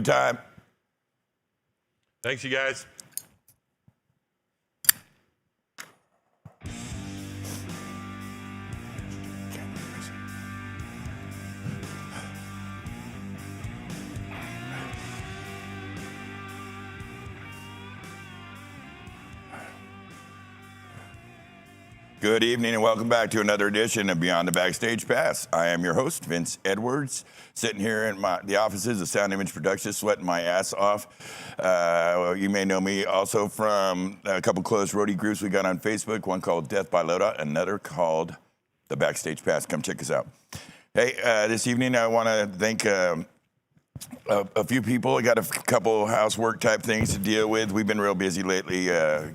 time. Thanks, you guys. Good evening and welcome back to another edition of Beyond the Backstage Pass. I am your host, Vince Edwards, sitting here in the offices of Sound Image Productions, sweating my ass off. You may know me also from a couple close roadie groups we got on Facebook, one called Death by Loadout, another called The Backstage Pass. Come check us out. Hey, this evening I want to thank a few people. I got a couple housework type things to deal with. We've been real busy lately I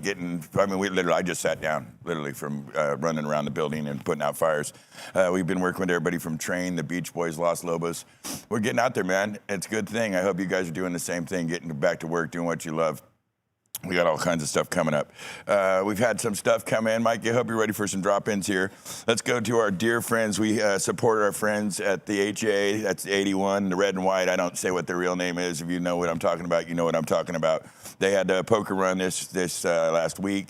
just sat down literally from running around the building and putting out fires. We've been working with everybody from Train, the Beach Boys, Los Lobos. We're getting out there, man. It's a good thing. I hope you guys are doing the same thing, getting back to work, doing what you love. We got all kinds of stuff coming up. We've had some stuff come in. Mike, I hope you're ready for some drop-ins here. Let's go to our dear friends. We support our friends at the HA. That's 81, the red and white. I don't say what their real name is. If you know what I'm talking about, you know what I'm talking about. They had a poker run this last week,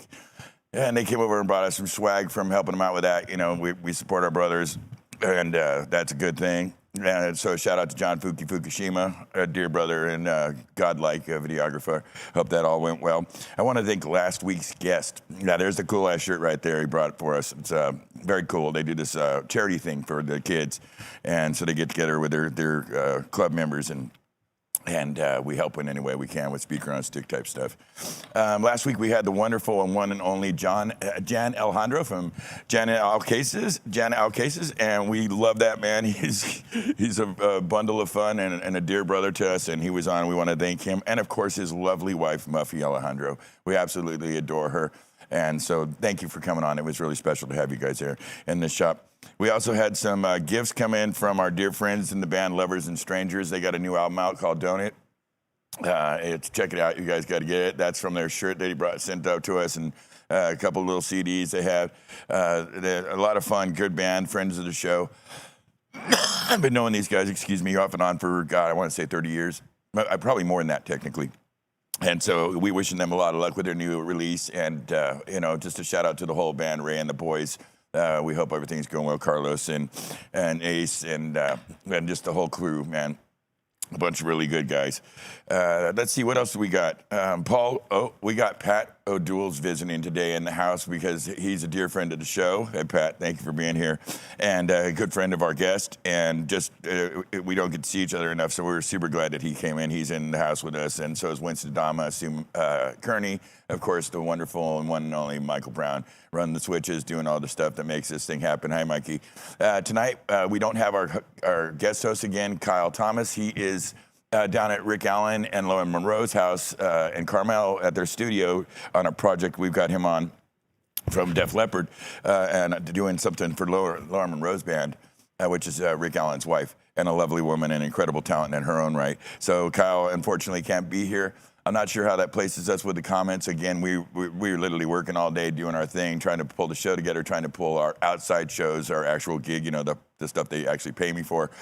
and they came over and brought us some swag from helping them out with that. You know, we support our brothers, and that's a good thing. And so shout out to John Fukushima, a dear brother and godlike videographer. Hope that all went well. I want to thank last week's guest. Yeah, there's the cool ass shirt right there. He brought it for us. It's very cool. They do this charity thing for the kids, and so they get together with their club members and we help in any way we can with speaker on stick type stuff. Last week we had the wonderful and one and only Jan Alejandro from Jan Alcases, and we love that man. He's a bundle of fun and a dear brother to us, and he was on. We want to thank him, and of course his lovely wife Muffy Alejandro. We absolutely adore her, and so thank you for coming on. It was really special to have you guys there in the shop. We also had some gifts come in from our dear friends in the band Lovers and Strangers. They got a new album out called Donut. Check it out. You guys got to get it. That's from their shirt that he sent out to us, and a couple little CDs they have. A lot of fun, good band, friends of the show. I've been knowing these guys, off and on for, God, I want to say 30 years. Probably more than that, technically. And so we wishing them a lot of luck with their new release. And, just a shout out to the whole band, Ray and the boys. We hope everything's going well, Carlos and Ace and just the whole crew, man. A bunch of really good guys. Let's see, what else do we got? We got Pat O'Douls visiting today in the house because he's a dear friend of the show. Hey, Pat, thank you for being here. And a good friend of our guest. And just, we don't get to see each other enough, so we're super glad that he came in. He's in the house with us. And so is Winston Dama, Kearney, of course, the wonderful and one and only Michael Brown, running the switches, doing all the stuff that makes this thing happen. Hi, Mikey. Tonight, we don't have our guest host again, Kyle Thomas. He is down at Rick Allen and Lauren Monroe's house in Carmel at their studio on a project we've got him on from Def Leppard and doing something for Lauren Monroe's band, which is Rick Allen's wife, and a lovely woman and incredible talent in her own right. So Kyle, unfortunately, can't be here. I'm not sure how that places us with the comments. Again, we're literally working all day doing our thing, trying to pull the show together, trying to pull our outside shows, our actual gig, the stuff they actually pay me for.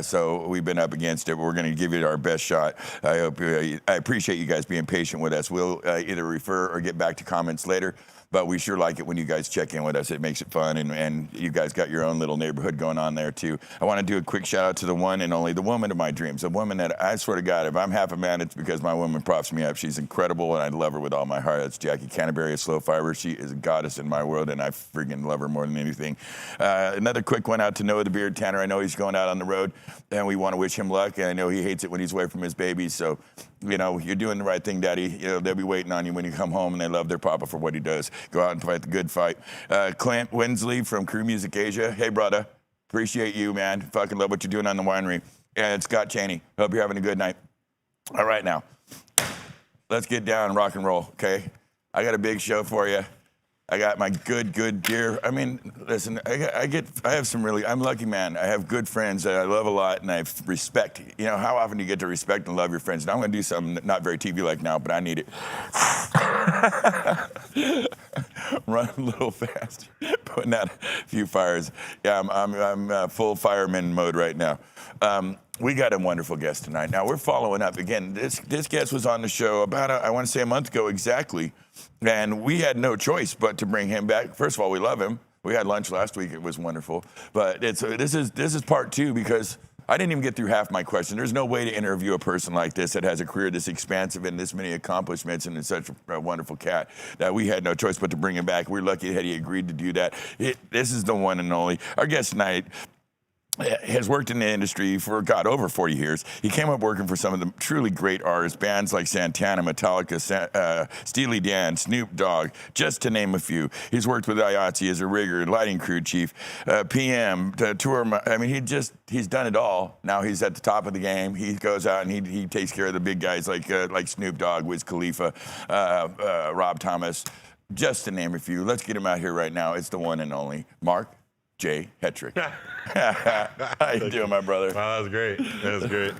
So we've been up against it. We're going to give it our best shot. I appreciate you guys being patient with us. We'll either refer or get back to comments later. But we sure like it when you guys check in with us. It makes it fun, and you guys got your own little neighborhood going on there, too. I want to do a quick shout-out to the one and only, the woman of my dreams, a woman that I swear to God, if I'm half a man, it's because my woman props me up. She's incredible, and I love her with all my heart. That's Jackie Canterbury of Slow Fiber. She is a goddess in my world, and I freaking love her more than anything. Another quick one out to Noah the Beard Tanner. I know he's going out on the road, and we want to wish him luck, and I know he hates it when he's away from his babies, so you're doing the right thing, Daddy. They'll be waiting on you when you come home, and they love their papa for what he does. Go out and fight the good fight. Clint Winsley from Crew Music Asia. Hey, brother. Appreciate you, man. Fucking love what you're doing on the winery. And Scott Chaney. Hope you're having a good night. All right, now. Let's get down and rock and roll, okay? I got a big show for you. I got my good dear. I mean, listen, I have some really, I'm a lucky man. I have good friends that I love a lot and I respect. How often do you get to respect and love your friends? Now I'm going to do something not very TV-like now, but I need it. Run a little fast, putting out a few fires. Yeah, I'm full fireman mode right now. We got a wonderful guest tonight. Now we're following up again. This guest was on the show about I want to say a month ago exactly, and we had no choice but to bring him back. First of all, we love him. We had lunch last week. It was wonderful. But this is part two because I didn't even get through half my question. There's no way to interview a person like this that has a career this expansive and this many accomplishments and is such a wonderful cat that we had no choice but to bring him back. We're lucky that he agreed to do that. This is the one and only. Our guest tonight has worked in the industry for, over 40 years. He came up working for some of the truly great artists, bands like Santana, Metallica, Steely Dan, Snoop Dogg, just to name a few. He's worked with IATSE as a rigger, lighting crew chief, PM, tour. I mean, he's done it all. Now he's at the top of the game. He goes out and he takes care of the big guys like Snoop Dogg, Wiz Kalifa, Rob Thomas, just to name a few. Let's get him out here right now. It's the one and only Mark J Hetrick. How you doing, my brother? Wow, that was great. That was great.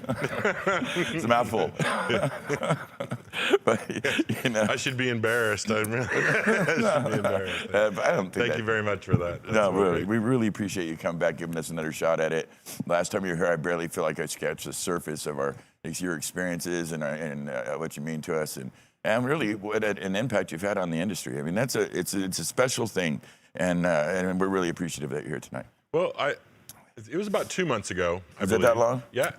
It's a mouthful. But, I should be embarrassed. I should be embarrassed. I don't think Thank you very much for that. No, really. We really appreciate you coming back, giving us another shot at it. Last time you were here, I barely feel like I scratched the surface of your experiences and what you mean to us, and really what an impact you've had on the industry. I mean, it's a special thing. And we're really appreciative that you're here tonight. Well, it was about 2 months ago. Is it that long? Yeah.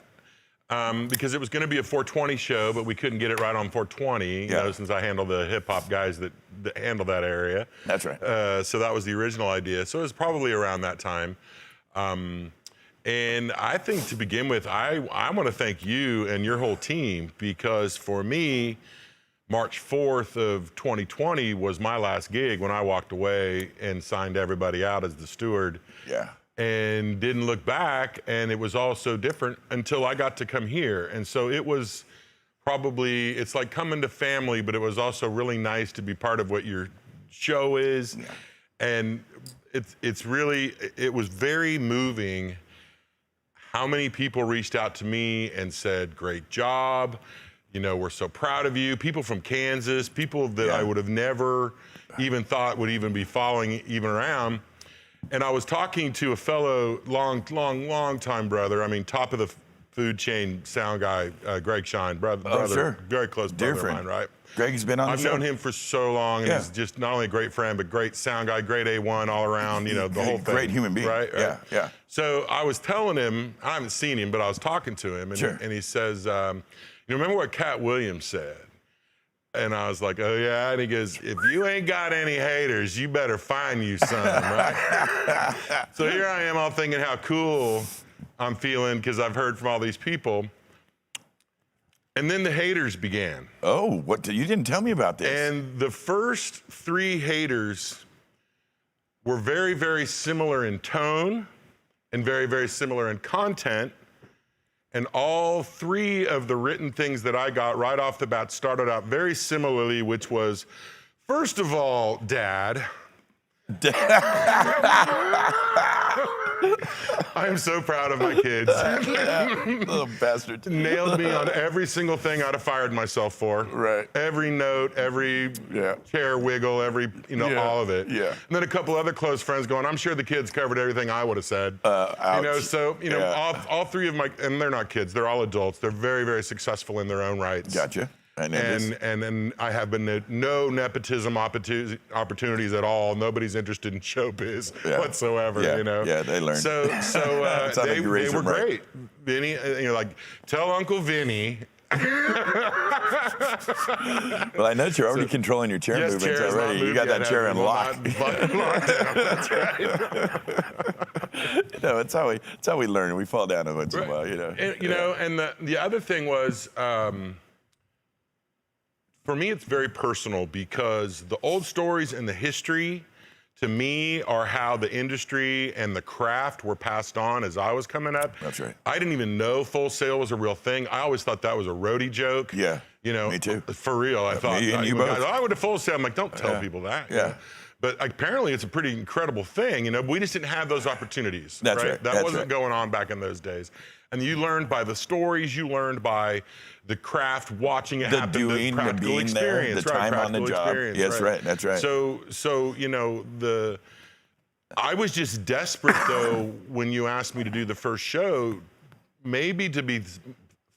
Because it was going to be a 420 show, but we couldn't get it right on 420, you know, since I handle the hip-hop guys that handle that area. That's right. So that was the original idea. So it was probably around that time. And I think to begin with, I want to thank you and your whole team because for me, March 4th of 2020 was my last gig when I walked away and signed everybody out as the steward. Yeah. And didn't look back, and it was all so different until I got to come here. And so it was probably, it's like coming to family, but it was also really nice to be part of what your show is. Yeah. And it was very moving how many people reached out to me and said, great job. You know, we're so proud of you. People from Kansas, people that I would have never even thought would even be following even around. And I was talking to a fellow long time brother. I mean, top of the food chain sound guy, Greg Shine, brother, sure. Very close brother of mine, right? Greg's been on the show. I've known him for so long, and he's just not only a great friend, but great sound guy, great A1 all around, you know, the whole thing. Great human being. Right? Yeah. So I was telling him, I haven't seen him, but I was talking to him, and he says, you remember what Cat Williams said? And I was like, oh, yeah. And he goes, if you ain't got any haters, you better find you some, right? So here I am all thinking how cool I'm feeling because I've heard from all these people. And then the haters began. Oh, you didn't tell me about this. And the first 3 haters were very, very similar in tone and very, very similar in content. And all 3 of the written things that I got right off the bat started out very similarly, which was, first of all, Dad. I am so proud of my kids. Little bastard. Nailed me on every single thing I'd have fired myself for. Right. Every note, every chair wiggle, every, all of it. Yeah. And then a couple other close friends going, I'm sure the kids covered everything I would have said. Ouch. You know, so, all 3 of my, and they're not kids, they're all adults. They're very, very successful in their own rights. Gotcha. And then I have been no nepotism opportunities at all. Nobody's interested in showbiz whatsoever. You know. Yeah, they learned. So they were great. Vinny, like tell Uncle Vinny. Well, I know you're already controlling your chair movements already. You got that chair in lock. That's right. It's how we learn. We fall down once in a while. And the other thing was. For me, it's very personal because the old stories and the history, to me, are how the industry and the craft were passed on as I was coming up. That's right. I didn't even know Full Sail was a real thing. I always thought that was a roadie joke. Yeah. You know, me too. For real, I thought. Me and you both. I went to Full Sail. I'm like, don't tell people that. Yeah. But apparently it's a pretty incredible thing. You know, we just didn't have those opportunities. That's right. That That's wasn't right. going on back in those days. And you learned by the stories, you learned by the craft, watching it happen, doing, the practical being there, experience, the time on the practical job. experience, Yes, right. That's right. So you know, I was just desperate though when you asked me to do the first show, maybe to be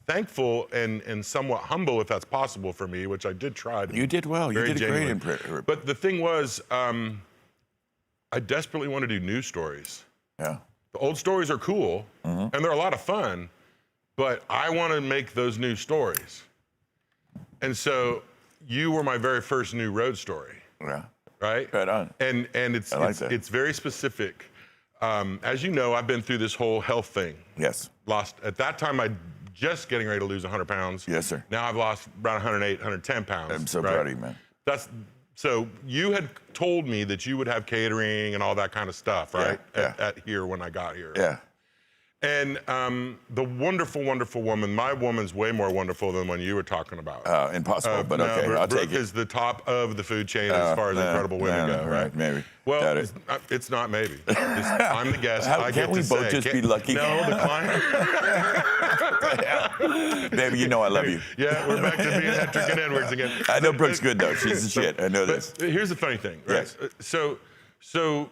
thankful and somewhat humble if that's possible for me, which I did try to. You did well. You very did a great genuine. impression. But the thing was, I desperately want to do new stories. Yeah. The old stories are cool, and they're a lot of fun, but I want to make those new stories. And so you were my very first new road story, Yeah. right? Right on. And it's that. it's very specific. As you know, I've been through this whole health thing. Yes. At that time, I just getting ready to lose 100 pounds. Yes, sir. Now I've lost around 108, 110 pounds. I'm so right? proud of you, man. So you had told me that you would have catering and all that kind of stuff, right? Yeah. At here when I got here. Yeah. And the wonderful, wonderful woman, my woman's way more wonderful than one you were talking about. Impossible, but okay, Brooke I'll take it. is the top of the food chain as far as incredible women go, right? Maybe. Well, Doubt it. it's not maybe. I'm the guest. I get Can't we to both say. just be lucky? No, the client. Baby, you know I love you. Yeah, we're back to being Hetrick and Edwards again. I know Brooke's good, though. She's the shit. I know this. But here's the funny thing, right? Yes. So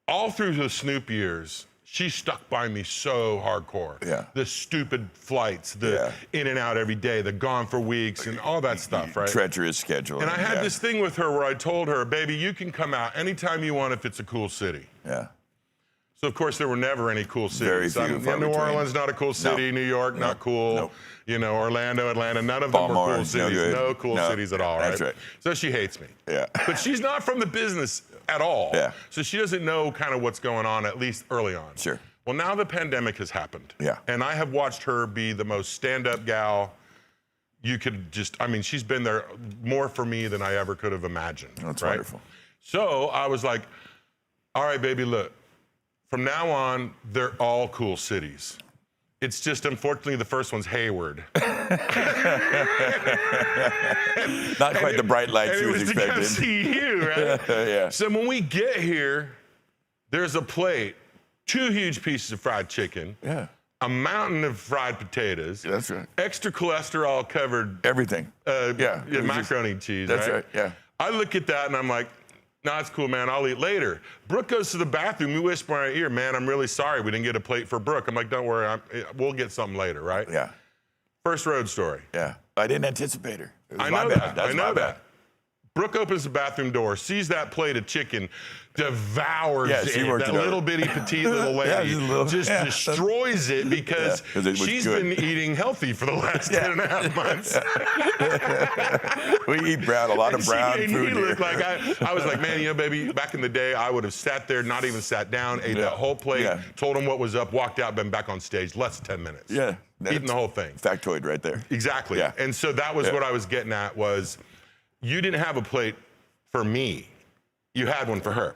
all through the Snoop years, she stuck by me so hardcore. Yeah. The stupid flights, the in and out every day, the gone for weeks, and all that stuff, right? Treacherous schedule. And I had this thing with her where I told her, baby, you can come out anytime you want if it's a cool city. Yeah. So, of course, there were never any cool Very cities. few, far New between. Orleans, not a cool city. No. New York, not cool. Nope. You know, Orlando, Atlanta, none of them were Baltimore, cool cities. no good. No cool No, cities at all, right? that's right. So she hates me. Yeah. But she's not from the business at all. Yeah. So she doesn't know kind of what's going on, at least early on. Sure. Well, now the pandemic has happened. Yeah. And I have watched her be the most stand-up gal you could just, I mean, she's been there more for me than I ever could have imagined. That's right? wonderful. So I was like, all right, baby, look, from now on, they're all cool cities. It's just, unfortunately, the first one's Hayward. Not quite the bright lights she And was it was to come expecting. see you, right? Yeah. So when we get here, there's a plate, 2 huge pieces of fried chicken, Yeah. a mountain of fried potatoes, That's right. extra cholesterol covered Everything. Yeah. It was macaroni and cheese. That's right. Yeah. I look at that and I'm like, nah, it's cool, man. I'll eat later. Brooke goes to the bathroom. You whisper in my ear, man, I'm really sorry we didn't get a plate for Brooke. I'm like, don't worry, we'll get something later, right? Yeah. First road story. Yeah. I didn't anticipate her. It was I my know bad. that. That's I know my bad. that. Brooke opens the bathroom door, sees that plate of chicken, devours Yeah, she it. worked That it out. little bitty petite little lady she's a little- just yeah. destroys it because 'cause it was she's good. been eating healthy for the last 10.5 months. We eat a lot of brown And food he here. looked like I was like, man, you know, baby, back in the day, I would have sat there, not even sat down, ate that whole plate, Yeah. told him what was up, walked out, been back on stage, less than 10 minutes. Yeah. Eating the whole thing. Factoid right there. Exactly. Yeah. And so that was Yeah. what I was getting at was, you didn't have a plate for me. You had one for her.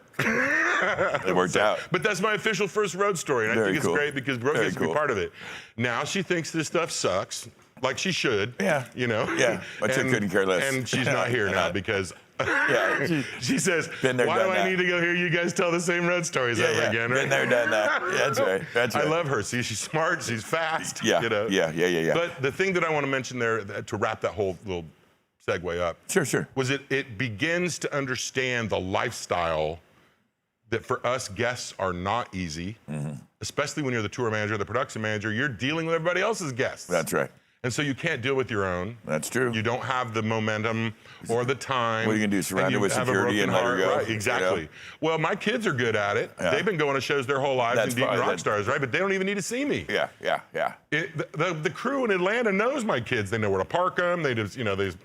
It worked out. But that's my official first road story, and I Very think it's cool. great because Brooke Very gets to be cool. part of it. Now she thinks this stuff sucks, like she should. Yeah. You know? Yeah, but she couldn't care less. And she's not here now because Yeah. she says, Been there, why do done I that." need to go hear you guys tell the same road stories over again, right? Been there, done that. Yeah, that's right. That's right. I love her. See, she's smart, she's fast. Yeah. You know? Yeah. But the thing that I want to mention there to wrap that whole little segue up Sure. was it begins to understand the lifestyle that for us guests are not easy, especially when you're the tour manager, the production manager, you're dealing with everybody else's guests. That's right. And so you can't deal with your own. That's true. You don't have the momentum or the time. What are you gonna do, surround and her you with have a security broken and let her heart, go? Right, exactly. You know? Well, my kids are good at it. Yeah. They've been going to shows their whole lives That's and beating fine. rock stars, right? But they don't even need to see me. Yeah. The crew in Atlanta knows my kids. They know where to park them. They just, you know, there's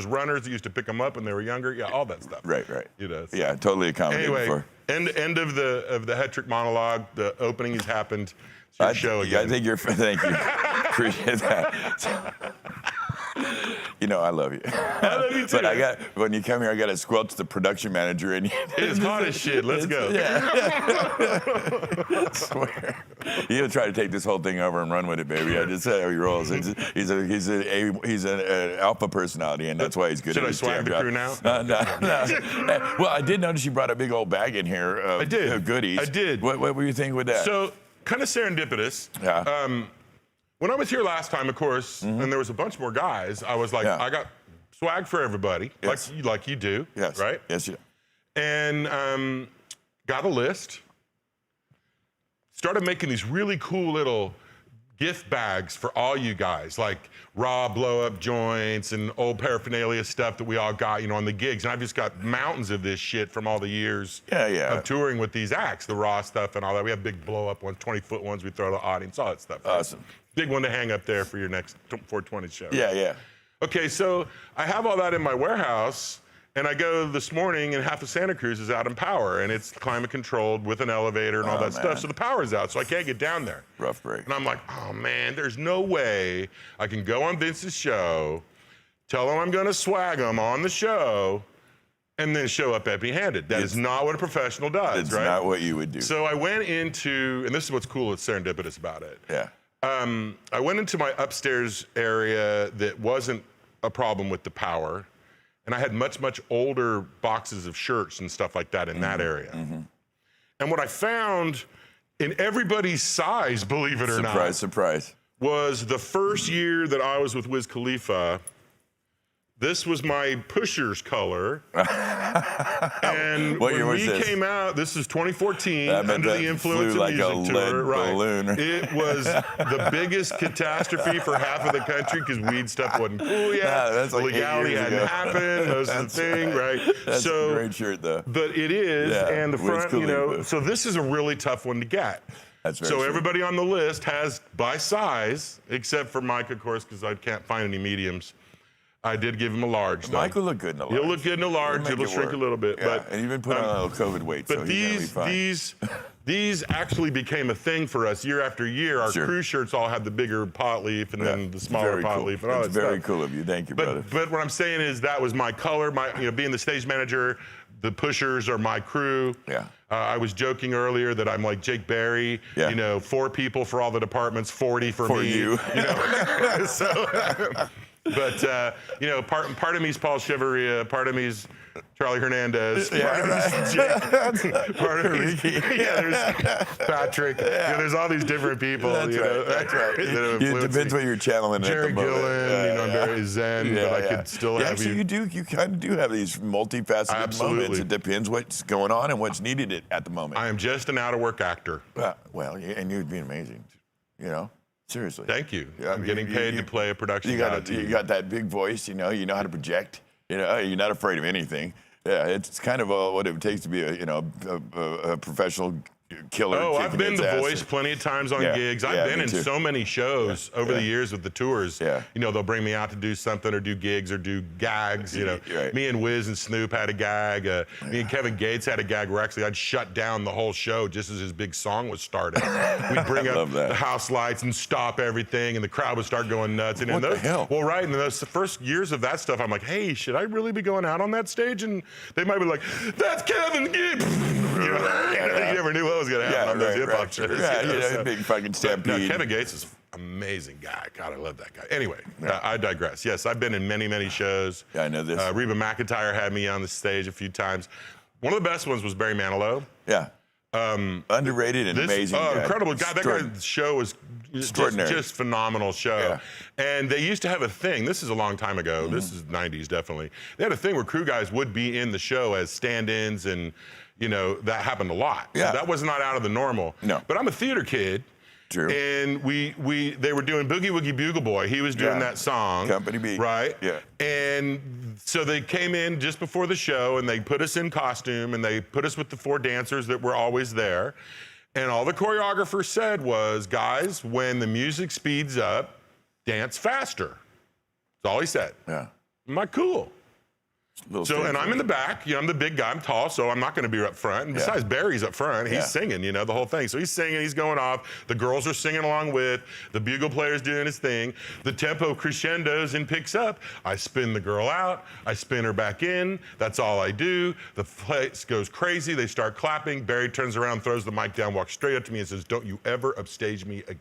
runners that used to pick them up when they were younger. Yeah, all that stuff. Right. You know. So. Yeah, totally accommodated Anyway, for. end of the Hetrick monologue. The opening has happened. It's your show again. I think you're. Thank you. Appreciate that. You know, I love you. I love you too. But when you come here, I got to squelch the production manager in you. It's hot as shit. Let's go. Yeah. I swear. He'll try to take this whole thing over and run with it, baby. I just say how he rolls. He's an alpha personality, and that's why he's good. Should at I his swag damn the job. crew now? No. Well, I did notice you brought a big old bag in here of, I did. of goodies. I did. What were you thinking with that? So, kind of serendipitous. Yeah. When I was here last time, of course, and there was a bunch more guys, I was like, Yeah. I got swag for everybody, Yes. like you do, Yes. right? Yes, you. And got a list. Started making these really cool little gift bags for all you guys, like raw blow-up joints and old paraphernalia stuff that we all got, you know, on the gigs. And I've just got mountains of this shit from all the years of touring with these acts, the raw stuff and all that. We have big blow-up ones, 20-foot ones we throw to the audience, all that stuff. Awesome. Big one to hang up there for your next 420 show. Yeah, yeah. Okay, so I have all that in my warehouse, and I go this morning, and half of Santa Cruz is out in power, and it's climate controlled with an elevator and all that stuff, so the power's out, so I can't get down there. Rough break. And I'm like, oh man, there's no way I can go on Vince's show, tell him I'm gonna swag him on the show, and then show up empty-handed. That is not what a professional does, It's right? not what you would do. So I went into, and this is what's cool, it's serendipitous about it. Yeah. I went into my upstairs area that wasn't a problem with the power, and I had much, much older boxes of shirts and stuff like that in that area. And what I found in everybody's size, believe it or not, Surprise, surprise. was the first year that I was with Wiz Kalifa, this was my pusher's color. And What year when was we this? came out, this is 2014, I bet under that the influence flew of like a music lead tour. Right. balloon. It was the biggest catastrophe for half of the country because weed stuff wasn't cool yet. Yeah, that's like 8 legality years hadn't ago. happened. Those are the thing, right? That's so, a great shirt, though. but it is, Yeah, and the Wiz front, you know, Khalifa. so this is a really tough one to get. That's very So true. everybody on the list has by size, except for Mike, of course, because I can't find any mediums. I did give him a large. Though. Mike will look good in a large. He'll look good in a large. We'll make It'll it shrink work. a little bit, Yeah, but and you've been putting on a little COVID weight, so but he's gonna be fine. these actually became a thing for us year after year. Our Sure. crew shirts all had the bigger pot leaf and then the smaller Very pot cool. leaf and all That's that very stuff. cool of you. Thank you, brother. But what I'm saying is that was my color. My being the stage manager, the pushers are my crew. Yeah. I was joking earlier that I'm like Jake Berry. Yeah. You know, 4 people for all the departments, 40 for me. you. You know, so. But you know, part of me's Paul Cheveria, part of me's Charlie Hernandez, part of me's Jake, part of me's there's Patrick. Yeah, there's all these different people. That's you right. know, That's right. that have It influenced depends me. what you're channeling at Jerry the moment. Gillen, you know, I'm very zen, but I could still have so you. you kind of do have these multifaceted Absolutely. moments. It depends what's going on and what's needed at the moment. I am just an out-of-work actor. And you'd be amazing, you know. Seriously. Thank you. Yeah, I'm getting paid to play a production You guy. you got that big voice, you know how to project. You know, you're not afraid of anything. Yeah, it's kind of what it takes to be a professional killer. Oh, I've kicking been its the ass. voice plenty of times on Yeah, gigs. yeah, I've been me in too. so many shows over the years with the tours. Yeah. You know, they'll bring me out to do something or do gigs or do gags. You know, Right. me and Wiz and Snoop had a gag. Me and Kevin Gates had a gag where actually I'd shut down the whole show just as his big song was starting. We'd bring up love that. the house lights and stop everything, and the crowd would start going nuts. And What the hell? Well, right. And in those first years of that stuff, I'm like, hey, should I really be going out on that stage? And they might be like, that's Kevin Gates. You know, you never knew what was going to happen on those hip hop shows. Yeah, big fucking stampede. No, Kevin Gates is an amazing guy. God, I love that guy. Anyway, I digress. Yes, I've been in many, many shows. Yeah, I know this. Reba McEntire had me on the stage a few times. One of the best ones was Barry Manilow. Yeah. Underrated and amazing. Oh, guy. incredible guy. That guy's show was Extraordinary. just phenomenal show. Yeah. And they used to have a thing. This is a long time ago. This is 90s, definitely. They had a thing where crew guys would be in the show as stand-ins, and you know that happened a lot. Yeah. So that was not out of the normal. No. But I'm a theater kid. True. And they were doing Boogie Woogie Bugle Boy. He was doing Yeah. that song. Company beat. Right? Yeah. And so they came in just before the show and they put us in costume and they put us with the 4 dancers that were always there. And all the choreographer said was, guys, when the music speeds up, dance faster. That's all he said. Yeah. I'm like, cool. So, and I'm in the back, I'm the big guy, I'm tall, so I'm not gonna be up front. And besides, Barry's up front, he's singing, the whole thing. So he's singing, he's going off, the girls are singing along with, the bugle player's doing his thing, the tempo crescendos and picks up, I spin the girl out, I spin her back in, that's all I do, the place goes crazy, they start clapping, Barry turns around, throws the mic down, walks straight up to me and says, "Don't you ever upstage me again."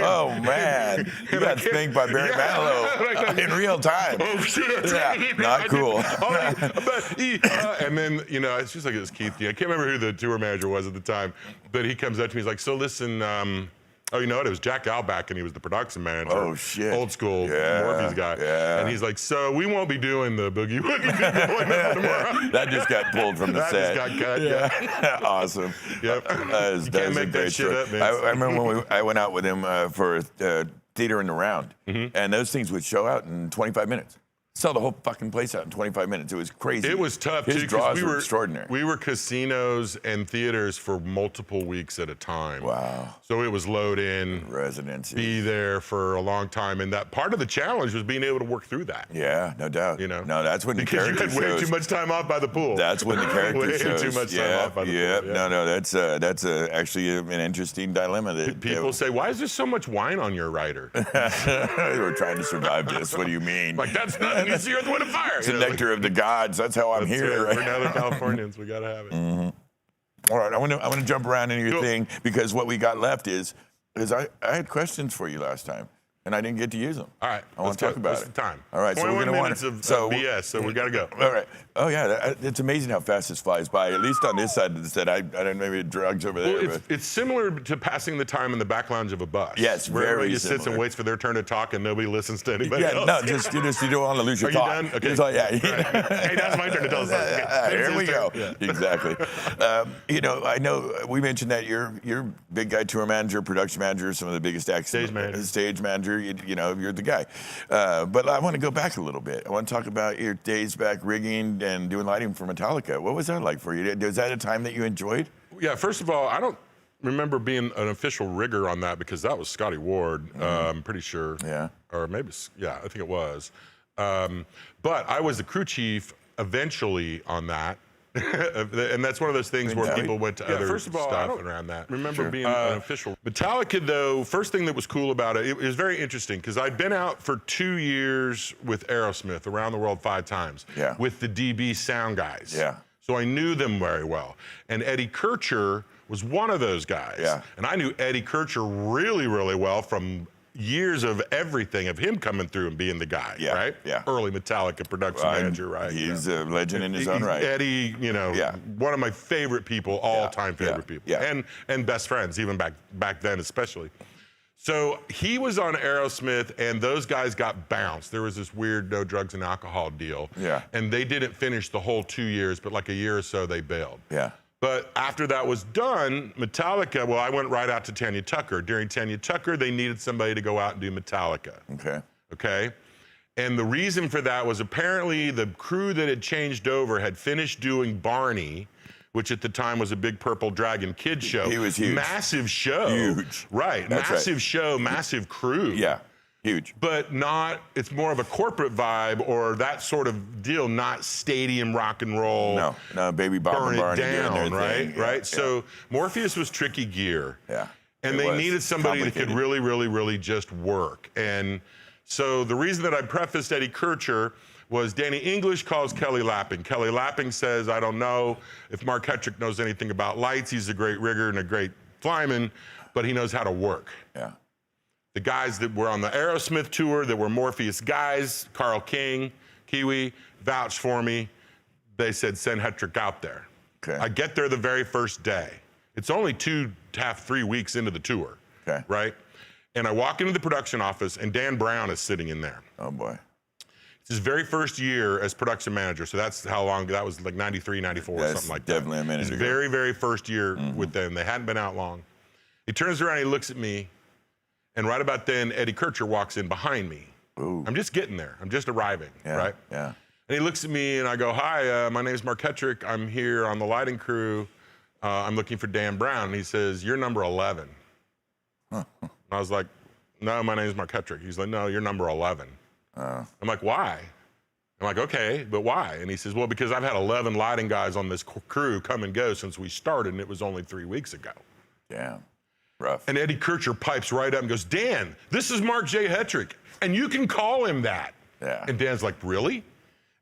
Oh, man. You got spanked by Barry Manilow in real time. Oh, shit. Yeah, not cool. And then, it's just like this Keith. I can't remember who the tour manager was at the time, but he comes up to me, he's like, "So listen, oh, you know what? It was Jack Alback, and he was the production manager. Oh, shit. Old school Morphe's guy. Yeah. And he's like, "So we won't be doing the Boogie Woogie tomorrow." That just got pulled from the set. That just got cut, yeah. Awesome. Yep. That Can't is a make great that shit story. up, man. I remember when I went out with him for Theater in the Round, and those things would show out in 25 minutes. Sell the whole fucking place out in 25 minutes. It was crazy. It was tough, His too, draws were extraordinary. We were casinos and theaters for multiple weeks at a time. Wow. So it was load in, Residency. be there for a long time, and that part of the challenge was being able to work through that. Yeah, no doubt. No, that's when the Because character you had way shows. too much time off by the pool. That's when the character way shows. too much time off by the pool. Yeah. Yeah. That's actually an interesting dilemma. That People say, "Why is there so much wine on your rider?" We're trying to survive this. What do you mean? Like, that's not it's the Earth, Wind, and Fire. It's the nectar of the gods. That's how I'm here. Right. We're Northern Californians. We gotta have it. All right, I want to jump around into your thing because what we got left is I had questions for you last time and I didn't get to use them. All right, I want to talk about it. What's the time? All right, so we're 21 going minutes of BS, so we gotta go. All right. Oh yeah, it's amazing how fast this flies by. At least on this side of the set, I don't know, maybe drugs over there. Well, it's similar to passing the time in the back lounge of a bus. Yes, where very everybody just sits similar. and waits for their turn to talk, and nobody listens to anybody else. No, you don't want to lose your Are thought. you done? Okay. It's like, Right. Hey, now it's my turn to tell a story. Okay. Here we go. Yeah. Exactly. I know we mentioned that you're big guy, tour manager, production manager, some of the biggest acts. Stage manager. Stage manager. You're the guy. But I want to go back a little bit. I want to talk about your days back rigging and doing lighting for Metallica. What was that like for you? Was that a time that you enjoyed? Yeah, first of all, I don't remember being an official rigger on that because that was Scotty Ward, I'm pretty sure. Yeah. Or maybe, I think it was. But I was the crew chief eventually on that. And that's one of those things where people went to other first of all, I stuff don't around that. remember being an official. Metallica, though, first thing that was cool about it, it was very interesting because I'd been out for 2 years with Aerosmith, around the world 5 times, with the DB sound guys. Yeah. So I knew them very well. And Eddie Kircher was one of those guys. Yeah. And I knew Eddie Kircher really, really well from years of everything, of him coming through and being the guy, right? Yeah. Early Metallica production manager, right? He's a legend in his own right. Eddie, one of my favorite people, all-time favorite people. Yeah. And best friends, even back then especially. So he was on Aerosmith, and those guys got bounced. There was this weird no drugs and alcohol deal. Yeah. And they didn't finish the whole 2 years, but like a year or so they bailed. Yeah. But after that was done, Metallica, well, I went right out to Tanya Tucker. During Tanya Tucker, they needed somebody to go out and do Metallica. Okay? And the reason for that was apparently the crew that had changed over had finished doing Barney, which at the time was a big Purple Dragon kids show. He was huge. Massive show. Huge. Right. That's massive show, massive crew. Yeah. Huge. But it's more of a corporate vibe or that sort of deal, not stadium rock and roll. No, Baby Bob burn and Barney it down, doing their right? thing. Right? Yeah. So Morpheus was tricky gear. Yeah. And they needed somebody that could really, really, really just work. And so the reason that I prefaced Eddie Kircher was Danny English calls Kelly Lapping. Kelly Lapping says, I don't know if Mark Hetrick knows anything about lights. He's a great rigger and a great flyman, but he knows how to work. Yeah. The guys that were on the Aerosmith tour that were Morpheus guys, Carl King, Kiwi, vouched for me. They said, send Hetrick out there. Okay. I get there the very first day. It's only 2.5, 3 weeks into the tour, right? And I walk into the production office, and Dan Brown is sitting in there. Oh, boy. It's his very first year as production manager, so that's how long, that was like 93, 94, something like that. Definitely a minute His ago. very, very first year with them. They hadn't been out long. He turns around, he looks at me, and right about then, Eddie Kircher walks in behind me. Ooh. I'm just getting there. I'm just arriving, right? Yeah. And he looks at me, and I go, hi, my name's Mark Hetrick. I'm here on the lighting crew. I'm looking for Dan Brown. And he says, you're number 11. I was like, no, my name's Mark Hetrick. He's like, no, you're number 11. I'm like, why? I'm like, okay, but why? And he says, well, because I've had 11 lighting guys on this crew come and go since we started, and it was only 3 weeks ago. Damn. Rough. And Eddie Kircher pipes right up and goes, Dan, this is Mark J Hetrick, and you can call him that. Yeah. And Dan's like, really?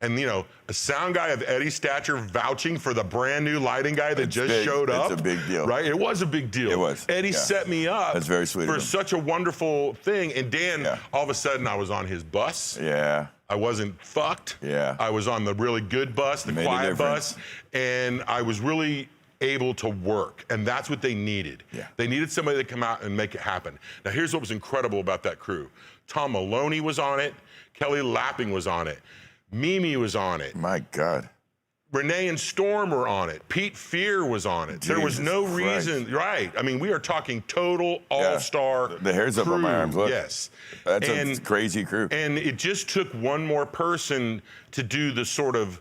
And, you know, a sound guy of Eddie's stature vouching for the brand new lighting guy that just showed up. It's a big deal. Right? It was a big deal. It was. Eddie set me up. That's very sweet for of him. such a wonderful thing. And Dan, all of a sudden, I was on his bus. Yeah. I wasn't fucked. Yeah. I was on the really good bus, the quiet bus. And I was really able to work. And that's what they needed. Yeah. They needed somebody to come out and make it happen. Now, here's what was incredible about that crew. Tom Maloney was on it. Kelly Lapping was on it. Mimi was on it. My God. Renee and Storm were on it. Pete Fear was on it. There was no reason, right? I mean, we are talking total all-star. The hair's up on my arms. Look. Yes. That's a crazy crew. And it just took one more person to do the sort of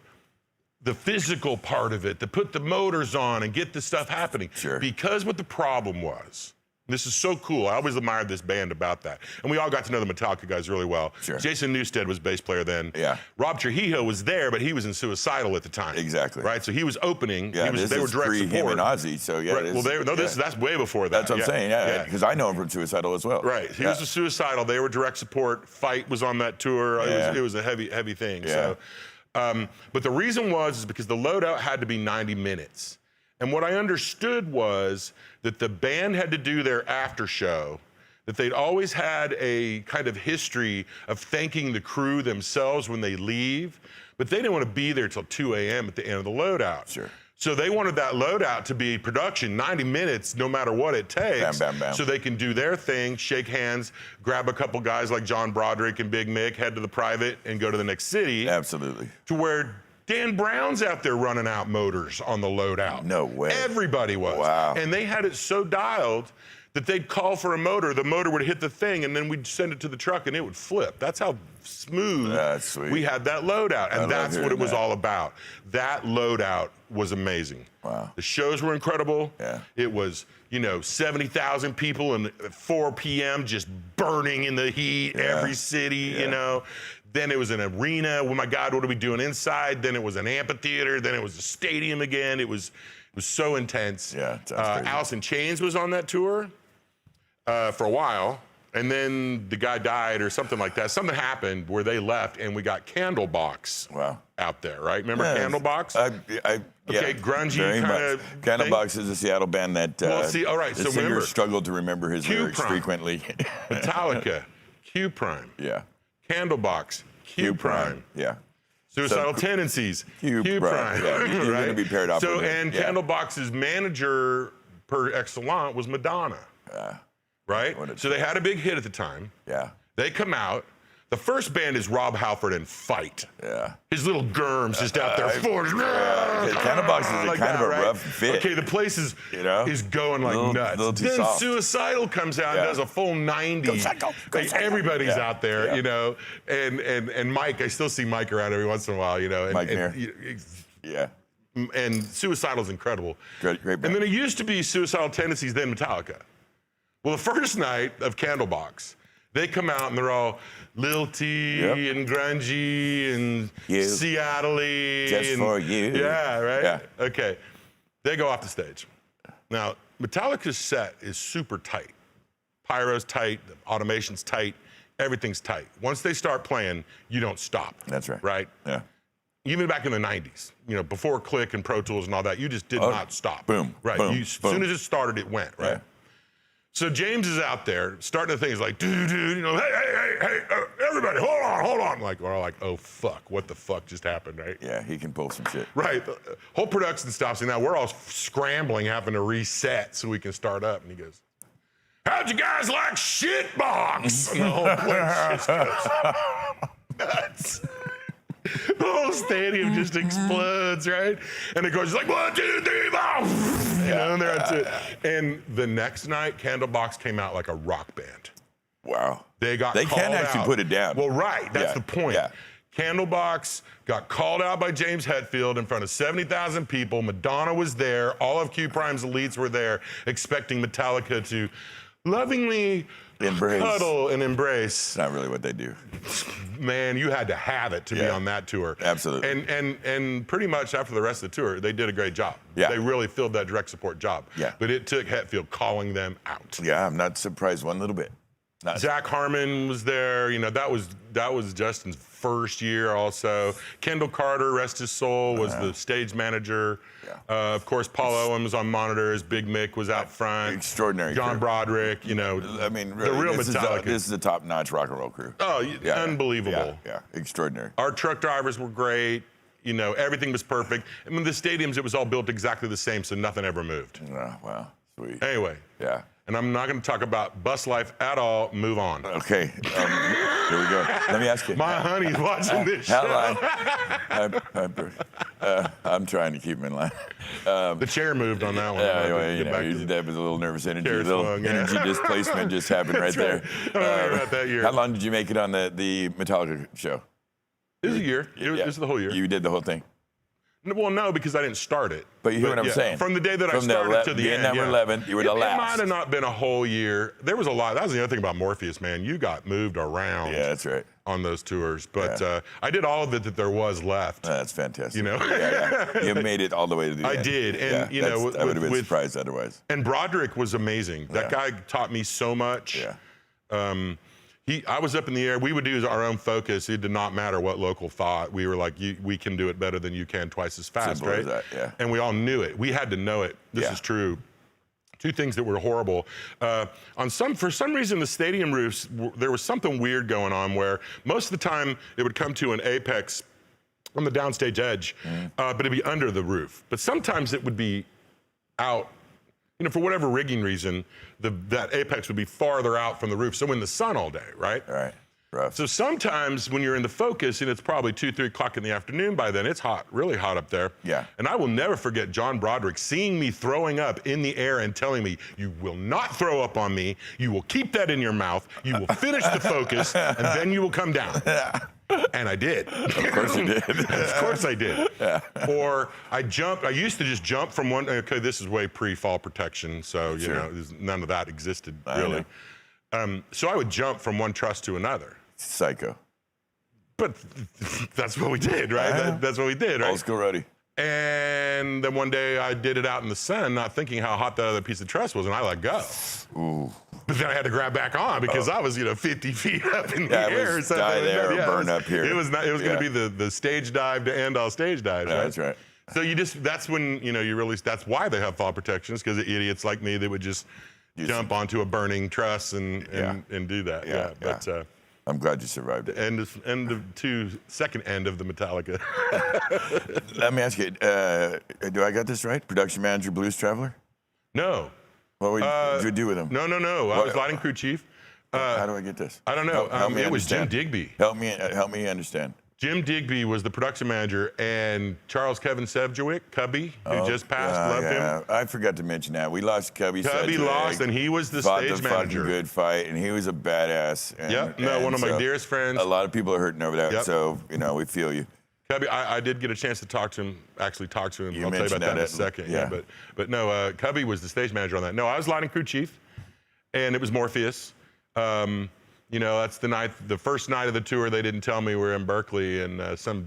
the physical part of it, to put the motors on and get the stuff happening. Sure. Because what the problem was, this is so cool. I always admired this band about that. And we all got to know the Metallica guys really well. Sure. Jason Newsted was bass player then. Yeah. Rob Trujillo was there, but he was in Suicidal at the time. Exactly. Right? So he was opening. Yeah, They were direct support. him and Ozzy, so yeah. Right. Well, that's way before that. That's what I'm saying, yeah. Because I know him from Suicidal as well. Right. He was a Suicidal. They were direct support. Fight was on that tour. It was a heavy thing. Yeah. So, but the reason is because the loadout had to be 90 minutes. And what I understood was that the band had to do their after show, that they'd always had a kind of history of thanking the crew themselves when they leave, but they didn't want to be there till 2 a.m. at the end of the loadout. Sure. So they wanted that loadout to be production, 90 minutes, no matter what it takes. Bam, bam, bam. So they can do their thing, shake hands, grab a couple guys like John Broderick and Big Mick, head to the private, and go to the next city. Absolutely. To where Dan Brown's out there running out motors on the loadout. No way. Everybody was. Wow. And they had it so dialed that they'd call for a motor, the motor would hit the thing, and then we'd send it to the truck and it would flip. That's how smooth we had that loadout. And that's what it was all about. That loadout was amazing. Wow. The shows were incredible. Yeah. It was, 70,000 people and at 4 p.m. just burning in the heat, every city, Then it was an arena. Oh my God, what are we doing inside? Then it was an amphitheater. Then it was a stadium again. It was so intense. Yeah, sounds crazy. Alice in Chains was on that tour for a while. And then the guy died or something like that. Something happened where they left and we got Candlebox out there, right? Remember Candlebox? Okay, grungy kind of Candlebox is a Seattle band that all right, the so singer remember, struggled to remember his lyrics frequently. Metallica, Q Prime. Yeah. Candlebox, Q Prime. Yeah. Suicidal Tendencies, Q Prime. Yeah. You're going to be paired off with and Candlebox's manager per excellence was Madonna. Right? So they had a big hit at the time. Yeah. They come out. The first band is Rob Halford and Fight. Yeah. His little germs just out there. Candlebox is like kind of a right? rough fit. Okay, the place is going like nuts. Little too then soft. Suicidal comes out and does a full 90. Everybody's out there, and Mike, I still see Mike around every once in a while, And, Mike here. And Suicidal's incredible. Great band. And then it used to be Suicidal Tendencies, then Metallica. Well, the first night of Candlebox, they come out and they're all lilty and grungy and Seattle-y. Just for you. Yeah, right? Yeah. Okay. They go off the stage. Now, Metallica's set is super tight. Pyro's tight, the automation's tight, everything's tight. Once they start playing, you don't stop. That's right. Right? Yeah. Even back in the 90s, before Click and Pro Tools and all that, you just did not stop. Boom. Right. Boom. As soon as it started, it went, right? Yeah. So James is out there starting the things like, dude, hey, everybody, hold on. We're all like, oh, fuck, what the fuck just happened, right? Yeah, he can pull some shit. Right. The whole production stops, and now we're all scrambling, having to reset so we can start up. And he goes, how'd you guys like Shitbox? And the whole place just goes nuts. The whole stadium just explodes, right? And the coach is like, 1, 2, 3, 4. And they're into it. And the next night, Candlebox came out like a rock band. Wow. They can actually put it down. Well, right. That's the point. Yeah. Candlebox got called out by James Hetfield in front of 70,000 people. Madonna was there. All of Q Prime's elites were there, expecting Metallica to lovingly Embrace. cuddle and embrace. It's not really what they do. man, you had to have it to be on that tour. Absolutely. And pretty much after the rest of the tour, they did a great job. Yeah. They really filled that direct support job. Yeah. But it took Hetfield calling them out. Yeah, I'm not surprised one little bit. Zach Harmon was there. You know, that was Justin's first year also. Kendall Carter, rest his soul, was the stage manager. Yeah. Of course, Paul Owen was on monitors. Big Mick was out front. Extraordinary John crew. Broderick, you know. I mean, really, the real this Metallica. Is a top-notch rock and roll crew. Oh, unbelievable. Yeah, extraordinary. Our truck drivers were great. You know, everything was perfect. I mean, the stadiums, it was all built exactly the same, so nothing ever moved. Oh, wow, sweet. Anyway. Yeah. And I'm not going to talk about bus life at all. Move on. Okay. Here we go. Let me ask you. My honey's watching this show. I'm trying to keep him in line. The chair moved on that one. Yeah, well, that was a little nervous energy. A little energy displacement just happened right there. About that year. How long did you make it on the Metallica show? It was a year. It was the whole year. You did the whole thing? Well, no, because I didn't start it. But you hear what I'm saying? From the day that I started to the end. Number 11, you were the last. It might have not been a whole year. There was a lot. That was the other thing about Morpheus, man. You got moved around. Yeah, that's right. On those tours. But I did all of it that there was left. That's fantastic. You know? You made it all the way to the end. I did. And, you know, I would have been surprised otherwise. And Broderick was amazing. That guy taught me so much. Yeah. I was up in the air. We would do our own focus. It did not matter what local thought. We were like, we can do it better than you can, twice as fast, Simple right? as that, yeah. And we all knew it. We had to know it. This is true. Two things that were horrible. For some reason, the stadium roofs, there was something weird going on where most of the time it would come to an apex on the downstage edge, but it'd be under the roof. But sometimes it would be out. You know, for whatever rigging reason, that apex would be farther out from the roof, so in the sun all day, right? Right. Rough. So sometimes when you're in the focus and it's probably 2, 3 o'clock in the afternoon by then, it's hot, really hot up there. Yeah. And I will never forget John Broderick seeing me throwing up in the air and telling me, you will not throw up on me, you will keep that in your mouth, you will finish the focus, and then you will come down. And I did. Of course you did. Of course I did. Yeah. Or I used to just jump from one, okay, this is way pre-fall protection, so, you know, none of that existed, really. So I would jump from one truss to another. Psycho. But that's what we did, right? That's what we did, right? Old school roadie. And then one day I did it out in the sun, not thinking how hot that other piece of truss was, and I let go. Ooh. But then I had to grab back on because I was, 50 feet up in the air. So die there or burn up here. It was going to be the stage dive to end all stage dives, right? That's right. So that's when, you really, that's why they have fall protections, because of idiots like me that would just jump onto a burning truss and do that. Yeah. But I'm glad you survived it. Second end of the Metallica. Let me ask you, do I got this right? Production manager, Blues Traveler? No. What did you do with him? No. I was lighting crew chief. How do I get this? I don't know. Help me it was Jim understand. Digby. Help me understand. Jim Digby was the production manager, and Charles Kevin Sevjowick, Cubby, who just passed, loved him. I forgot to mention that. We lost Cubby. Cubby lost, and he was the stage stage manager. Fought the good fight, and he was a badass. And, one of my dearest friends. A lot of people are hurting over that, so, we feel you. Cubby, I did get a chance to talk to him, I'll tell you about that in a second. Yeah. But no, Cubby was the stage manager on that. No, I was lighting crew chief, and it was Morpheus. That's the first night of the tour, they didn't tell me we were in Berkeley, and some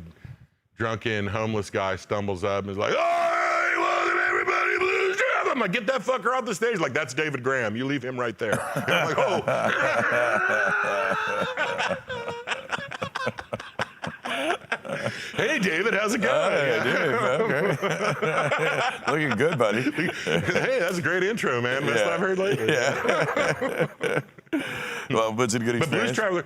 drunken homeless guy stumbles up and is like, "Oh, hey, welcome everybody, Blues Traveler." I'm like, "Get that fucker off the stage." Like, "That's David Graham. You leave him right there." And I'm like, "Oh." Hey, David, how's it going? Okay. Looking good, buddy. Hey, that's a great intro, man. Best I've heard lately. Yeah. Well, but it's a good experience. But Blues Traveler,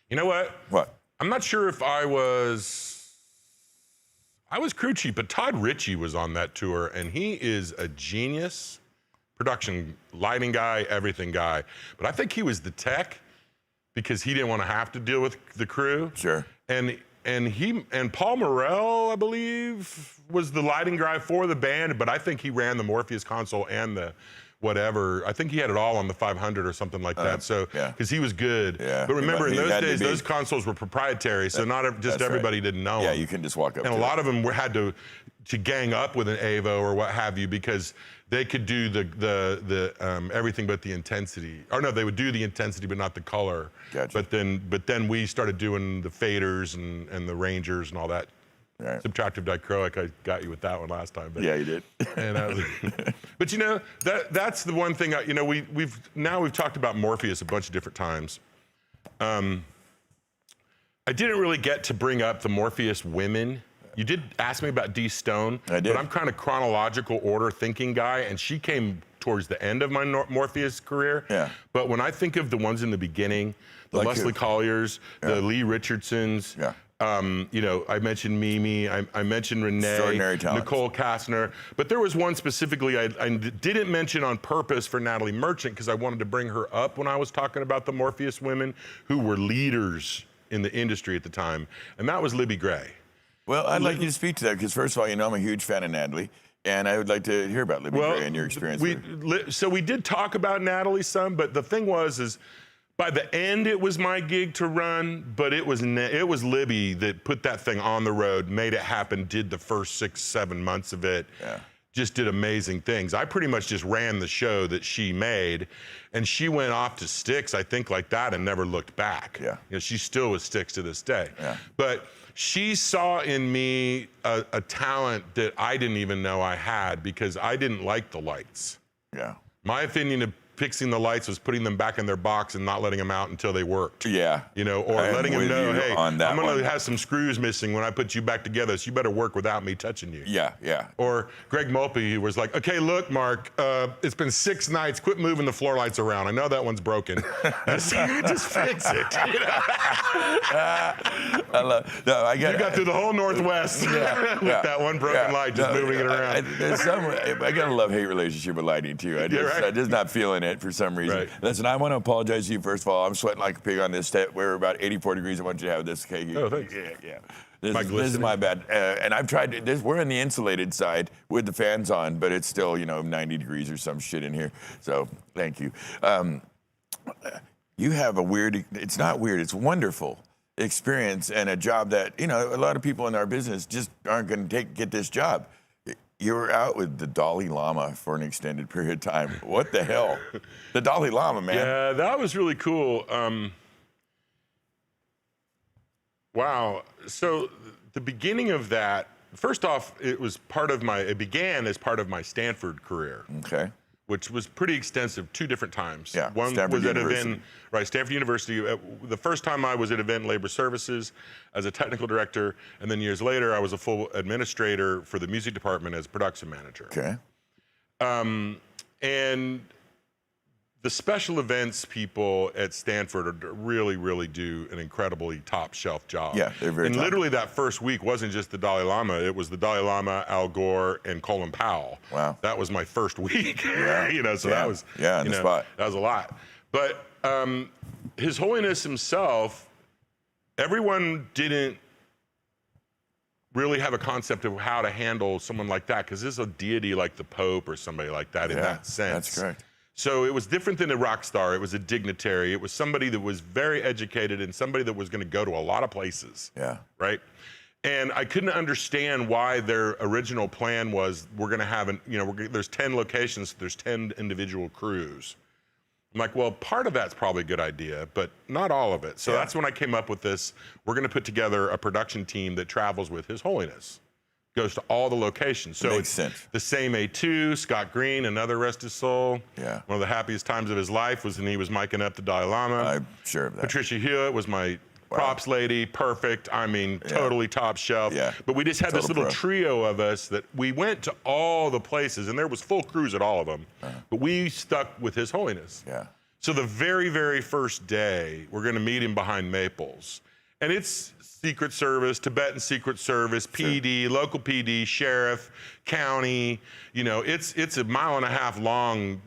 you know what? What? I'm not sure if I was crew chief, but Todd Ritchie was on that tour, and he is a genius production, lighting guy, everything guy. But I think he was the tech because he didn't want to have to deal with the crew. Sure. And Paul Morrell, I believe, was the lighting guy for the band, but I think he ran the Morpheus console and the whatever. I think he had it all on the 500 or something like that. So, because he was good. Yeah. But remember, in those days, those consoles were proprietary, so not just everybody didn't know them. Yeah, you can just walk up. And a lot of them had to to gang up with an Avo or what have you, because they could do the everything but the intensity. Or no, they would do the intensity but not the color. Gotcha. But then we started doing the faders and the Rangers and all that. Right. Subtractive dichroic, I got you with that one last time. But, Yeah, you did. and but you know, that's the one thing. You know, we've talked about Morpheus a bunch of different times. I didn't really get to bring up the Morpheus women. You did ask me about Dee Stone. I did. But I'm kind of chronological order thinking guy, and she came towards the end of my Morpheus career. Yeah. But when I think of the ones in the beginning, the Like Leslie who? Colliers, the Lee Richardsons. Yeah. You know, I mentioned Mimi, I mentioned Renee, Extraordinary talents. Nicole Kastner, but there was one specifically I didn't mention on purpose for Natalie Merchant because I wanted to bring her up when I was talking about the Morpheus women who were leaders in the industry at the time, and that was Libby Gray. Well, I'd like you to speak to that because, first of all, you know I'm a huge fan of Natalie, and I would like to hear about Libby Gray and your experience with her. So we did talk about Natalie some, but the thing is by the end it was my gig to run, but it was Libby that put that thing on the road, made it happen, did the first 6-7 months of it. Yeah. Just did amazing things. I pretty much just ran the show that she made, and she went off to Styx, I think, like that, and never looked back. Yeah. You know, she still with Styx to this day. Yeah. But she saw in me a talent that I didn't even know I had because I didn't like the lights. Yeah. My opinion of fixing the lights was putting them back in their box and not letting them out until they worked. Yeah. You know, or I'm letting them with know, you hey, on that I'm going one. to have some screws missing when I put you back together, so you better work without me touching you. Yeah, yeah. Or Greg Mulpey was like, okay, look, Mark, it's been 6 nights. Quit moving the floor lights around. I know that one's broken. Just fix it. You know? You got through the whole Northwest with that one broken light, just moving it around. I got a love-hate relationship with lighting, too. I'm just not feeling it for some reason. Right. Listen, I want to apologize to you, first of all. I'm sweating like a pig on this step. We're about 84 degrees. I want you to have this cake. Oh, thanks. Yeah. This is my bad. And I've tried this. We're on the insulated side with the fans on, but it's still, 90 degrees or some shit in here. So thank you. You have a weird, it's not weird, it's wonderful experience and a job that, a lot of people in our business just aren't going to get this job. You were out with the Dalai Lama for an extended period of time. What the hell? The Dalai Lama, man. Yeah, that was really cool. Wow. So the beginning of that, first off, it began as part of my Stanford career. Okay. Which was pretty extensive, 2 different times. Yeah, One Stanford was at University. event, right, Stanford University. The first time I was at Event Labor Services as a technical director, and then years later I was a full administrator for the music department as production manager. Okay. And the special events people at Stanford really, really do an incredibly top shelf job. Yeah, they're very And top. literally that first week wasn't just the Dalai Lama, it was the Dalai Lama, Al Gore, and Colin Powell. Wow. That was my first week. Yeah. So that was, on the spot. that was a lot. But His Holiness himself, everyone didn't really have a concept of how to handle someone like that, because this is a deity like the Pope or somebody like that in that sense. That's correct. So it was different than a rock star. It was a dignitary. It was somebody that was very educated and somebody that was going to go to a lot of places. Yeah. Right? And I couldn't understand why their original plan was we're going to have, there's 10 locations, there's 10 individual crews. I'm like, well, part of that's probably a good idea, but not all of it. So that's when I came up with this. We're going to put together a production team that travels with His Holiness. Goes to all the locations. So Makes sense. The same A2, Scott Green, another rest his soul. Yeah. One of the happiest times of his life was when he was miking up the Dalai Lama. I'm sure of that. Patricia Hewitt was my props lady, perfect. I mean, totally top shelf. Yeah. But we just had this Total little pro. trio of us that we went to all the places, and there was full crews at all of them. But we stuck with His Holiness. Yeah. So the very, very first day, we're going to meet him behind Maples. And it's Secret Service, Tibetan Secret Service, PD, local PD, sheriff, county. It's a 1.5 mile long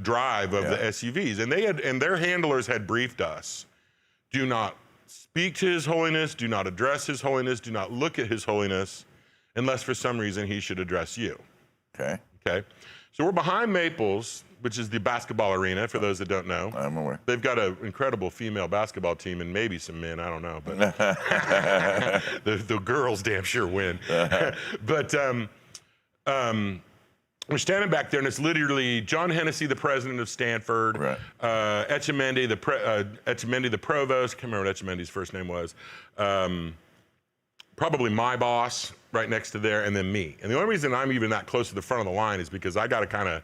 drive of the SUVs. And their handlers had briefed us, do not speak to His Holiness, do not address His Holiness, do not look at His Holiness, unless for some reason he should address you. Okay. Okay. So we're behind Maples, which is the basketball arena, for those that don't know. I'm aware. They've got an incredible female basketball team and maybe some men, I don't know. But the girls damn sure win. But we're standing back there, and it's literally John Hennessy, the president of Stanford, Right. Etchemendy, the provost. I can't remember what Etchemendy's first name was. Probably my boss right next to there, and then me. And the only reason I'm even that close to the front of the line is because I got to kind of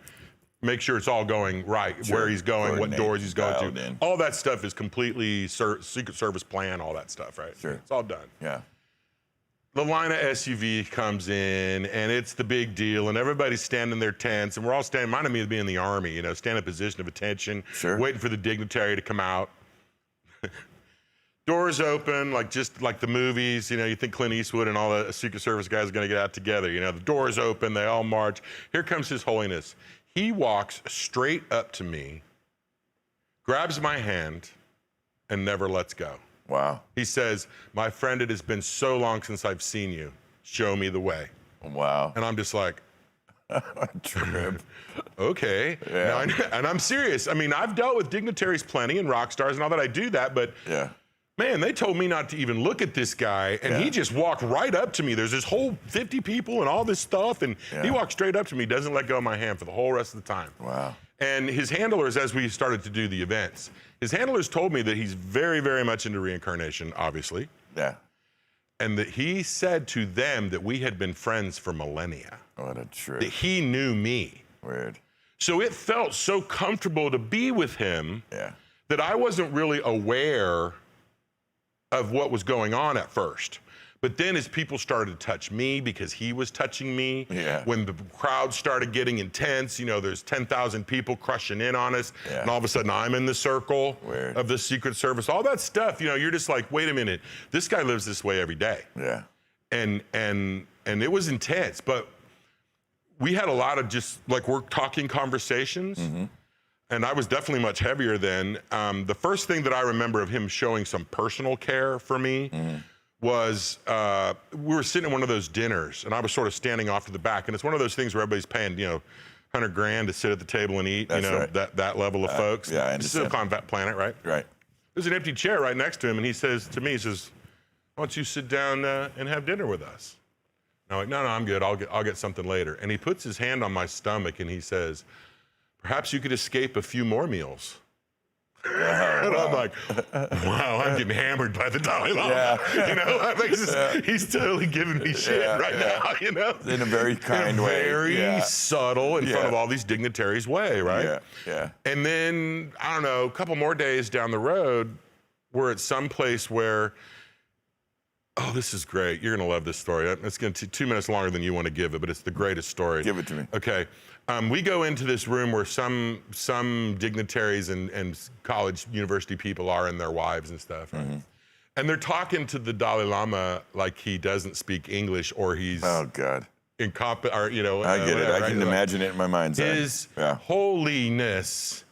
make sure it's all going right, Sure. where he's going, what doors he's going Dialed to. in. All that stuff is completely Secret Service plan, all that stuff, right? Sure. It's all done. Yeah. The line of SUV comes in, and it's the big deal, and everybody's standing in their tents, and we're all standing, reminded me of being in the Army, you know, stand in a position of attention, Sure. waiting for the dignitary to come out. Doors open, just like the movies, you know, you think Clint Eastwood and all the Secret Service guys are gonna get out together, you know, the doors open, they all march. Here comes His Holiness. He walks straight up to me, grabs my hand, and never lets go. Wow. He says, "My friend, it has been so long since I've seen you. Show me the way." Wow. And I'm just like, Trip. okay. Yeah. Now, and I'm serious. I mean, I've dealt with dignitaries plenty and rock stars and all that. I do that, but Yeah. man, they told me not to even look at this guy, and he just walked right up to me. There's this whole 50 people and all this stuff, and he walked straight up to me, doesn't let go of my hand for the whole rest of the time. Wow. And his handlers, as we started to do the events, his handlers told me that he's very, very much into reincarnation, obviously, Yeah. and that he said to them that we had been friends for millennia, What a trip. that he knew me. Weird. So it felt so comfortable to be with him Yeah. that I wasn't really aware of what was going on at first. But then as people started to touch me because he was touching me, when the crowd started getting intense, you know, there's 10,000 people crushing in on us, and all of a sudden I'm in the circle of the Secret Service, all that stuff, you know, you're just like, wait a minute, this guy lives this way every day. Yeah. And it was intense, but we had a lot of just like we're talking conversations. And I was definitely much heavier then. The first thing that I remember of him showing some personal care for me was we were sitting at one of those dinners, and I was sort of standing off to the back. And it's one of those things where everybody's paying, you know, $100,000 to sit at the table and eat. That's you know, right. that level of folks. Yeah, I understand. Silicon Planet, right? Right. There's an empty chair right next to him, and he says to me, he says, "Why don't you sit down and have dinner with us?" And I'm like, no, I'm good. I'll get something later. And he puts his hand on my stomach, and he says, "Perhaps you could escape a few more meals." And I'm like, wow, I'm getting hammered by the Dalai Lama. You know, he's totally giving me shit now, you know? In a very kind way. Very subtle in front of all these dignitaries way, right? Yeah. And then, I don't know, a couple more days down the road, we're at some place where, oh, this is great. You're gonna love this story. It's gonna take 2 minutes longer than you want to give it, but it's the greatest story. Give it to me. Okay. We go into this room where some dignitaries and college, university people are and their wives and stuff, right? And they're talking to the Dalai Lama like he doesn't speak English or he's Oh, God. incompetent, or, you know. I get it. I right? can imagine it in my mind's eye. His Holiness,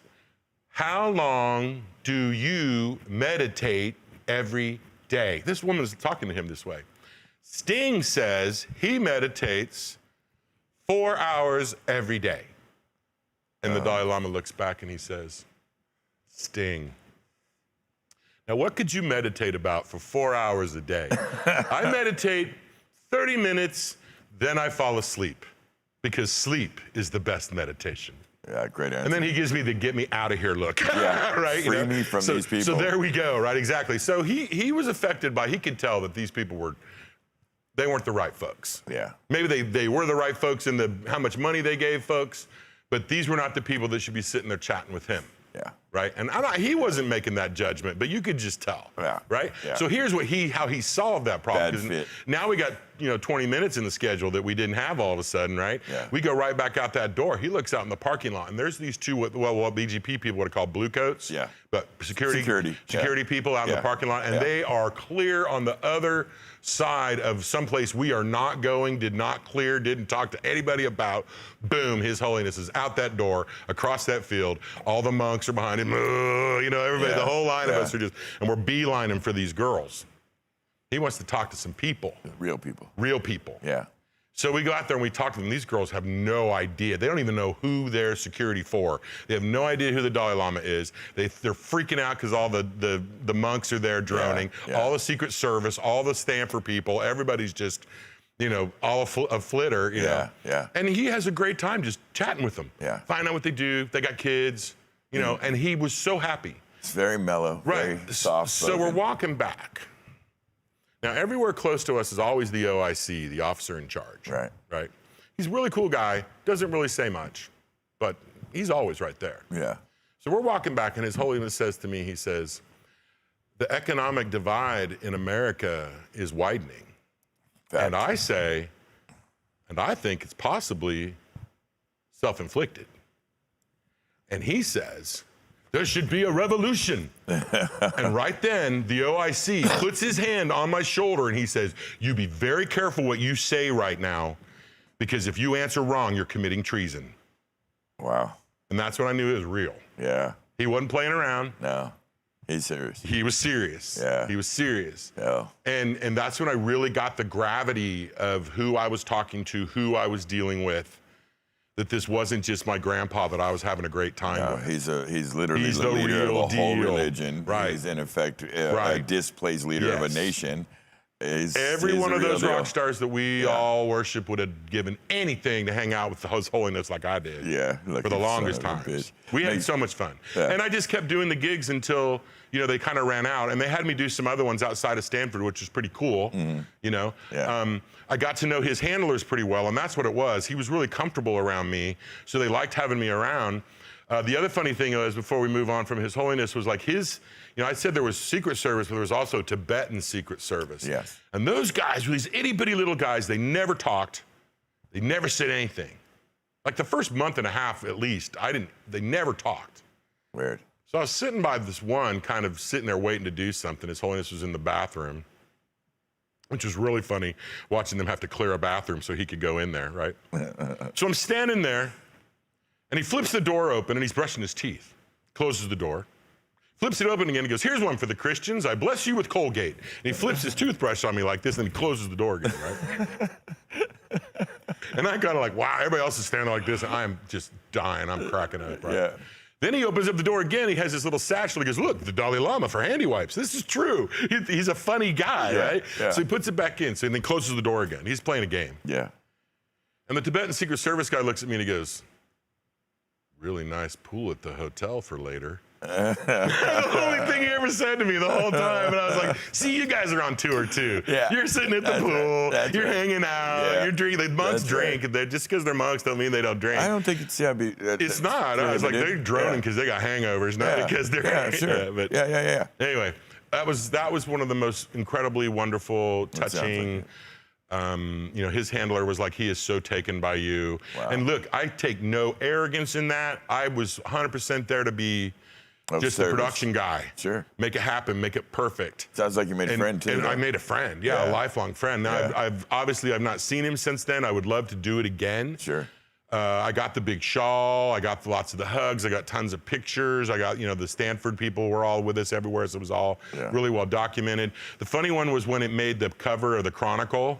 how long do you meditate every day? This woman is talking to him this way. Sting says he meditates 4 hours every day. And the Dalai Lama looks back and he says, Sting, now what could you meditate about for 4 hours a day? I meditate 30 minutes, then I fall asleep because sleep is the best meditation. Yeah, great answer. And then he gives me the get me out of here look. Right? Free me from these people. So there we go, right? Exactly. So he was affected by, he could tell that these people they weren't the right folks. Yeah. Maybe they were the right folks in how much money they gave folks, but these were not the people that should be sitting there chatting with him. Yeah. Right? And he wasn't making that judgment, but you could just tell. Yeah. Right? Yeah. So here's how he solved that problem. Bad fit. Now we got 20 minutes in the schedule that we didn't have all of a sudden, right? Yeah. We go right back out that door. He looks out in the parking lot, and there's these two what BGP people would call blue coats. Yeah. But security people out in the parking lot, and they are clear on the other side of someplace we are not going, did not clear, didn't talk to anybody about. Boom, His Holiness is out that door, across that field. All the monks are behind him. Everybody, the whole line of us are just, and we're beelining for these girls. He wants to talk to some people. Real people. Real people. Yeah. So we go out there and we talk to them. These girls have no idea. They don't even know who they're security for. They have no idea who the Dalai Lama is. They're freaking out because all the monks are there droning. Yeah, yeah. All the Secret Service, all the Stanford people, everybody's just, all a flitter, you know. Yeah. And he has a great time just chatting with them. Yeah. Find out what they do. They got kids, and he was so happy. It's very mellow, Right. very soft. So we're walking back. Now, everywhere close to us is always the OIC, the officer in charge. Right. He's a really cool guy, doesn't really say much, but he's always right there. Yeah. So we're walking back, and His Holiness says to me, he says, the economic divide in America is widening. Fact. And I say, and I think it's possibly self-inflicted. And he says, there should be a revolution. And right then, the OIC puts his hand on my shoulder and he says, you be very careful what you say right now, because if you answer wrong, you're committing treason. Wow. And that's when I knew it was real. Yeah. He wasn't playing around. No. He's serious. He was serious. Yeah. He was serious. Yeah. And that's when I really got the gravity of who I was talking to, who I was dealing with, that this wasn't just my grandpa that I was having a great time with. He's literally He's the the leader of real a whole deal. religion. Right. He's in effect a Right. displaced leader of a Yes. nation. Every He's one the of real those deal. rock stars that we all worship would have given anything to hang out with His Holiness like I did. Yeah. For the longest time. We had so much fun. Yeah. And I just kept doing the gigs until, they kind of ran out. And they had me do some other ones outside of Stanford, which was pretty cool, Yeah. I got to know his handlers pretty well, and that's what it was. He was really comfortable around me, so they liked having me around. The other funny thing is, before we move on from His Holiness, was like I said there was Secret Service, but there was also Tibetan Secret Service. Yes. And those guys were these itty-bitty little guys. They never talked. They never said anything. Like the first month and a half, at least, they never talked. Weird. So I was sitting by this one, kind of sitting there waiting to do something. His Holiness was in the bathroom, which was really funny, watching them have to clear a bathroom so he could go in there, right? So I'm standing there, and he flips the door open, and he's brushing his teeth. Closes the door, flips it open again, and goes, here's one for the Christians. I bless you with Colgate. And he flips his toothbrush on me like this, and he closes the door again, right? And I kind of like, wow, everybody else is standing like this, and I'm just dying. I'm cracking up, right? Yeah. Then he opens up the door again. He has this little satchel. He goes, look, the Dalai Lama for handy wipes. This is true. He's a funny guy, right? Yeah. So he puts it back in, and then closes the door again. He's playing a game. Yeah. And the Tibetan Secret Service guy looks at me and he goes, really nice pool at the hotel for later. The only thing he ever said to me the whole time. And I was like, see, you guys are on tour too. Yeah. You're sitting at the That's pool. right. You're hanging out. Yeah. You're drinking. The monks That's drink. right. Just because they're monks don't mean they don't drink. I don't think it's It's not. I was like, they're droning because they got hangovers, not because they're. Yeah, sure. But Yeah. anyway, that was one of the most incredibly wonderful, touching. His handler was like, he is so taken by you. Wow. And look, I take no arrogance in that. I was 100% there to be just a production guy. Sure. Make it happen, make it perfect. Sounds like you made a friend too. And though. I made a friend, a lifelong friend. Now, I've obviously not seen him since then. I would love to do it again. Sure. I got the big shawl. I got lots of the hugs. I got tons of pictures. I got, the Stanford people were all with us everywhere, so it was all really well documented. The funny one was when it made the cover of the Chronicle.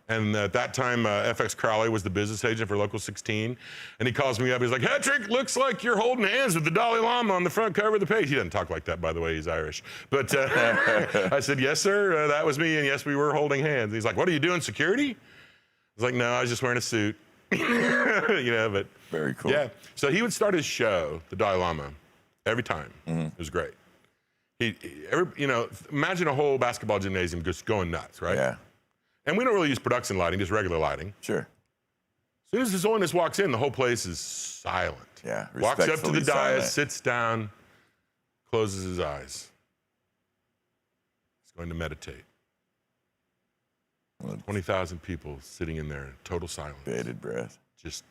And at that time, FX Crowley was the business agent for Local 16. And he calls me up. He's like, Hetrick, looks like you're holding hands with the Dalai Lama on the front cover of the page. He doesn't talk like that, by the way. He's Irish. But I said, yes, sir. That was me. And yes, we were holding hands. He's like, what are you doing, security? I was like, no, I was just wearing a suit. But very cool. Yeah. So he would start his show, the Dalai Lama, every time. It was great. Imagine a whole basketball gymnasium just going nuts, right? Yeah. And we don't really use production lighting, just regular lighting. Sure. As soon as His Holiness walks in, the whole place is silent. Yeah. Walks up to the Respectfully dais, silent. sits down, closes his eyes. He's going to meditate. 20,000 people sitting in there, total silence. Bated breath. Just,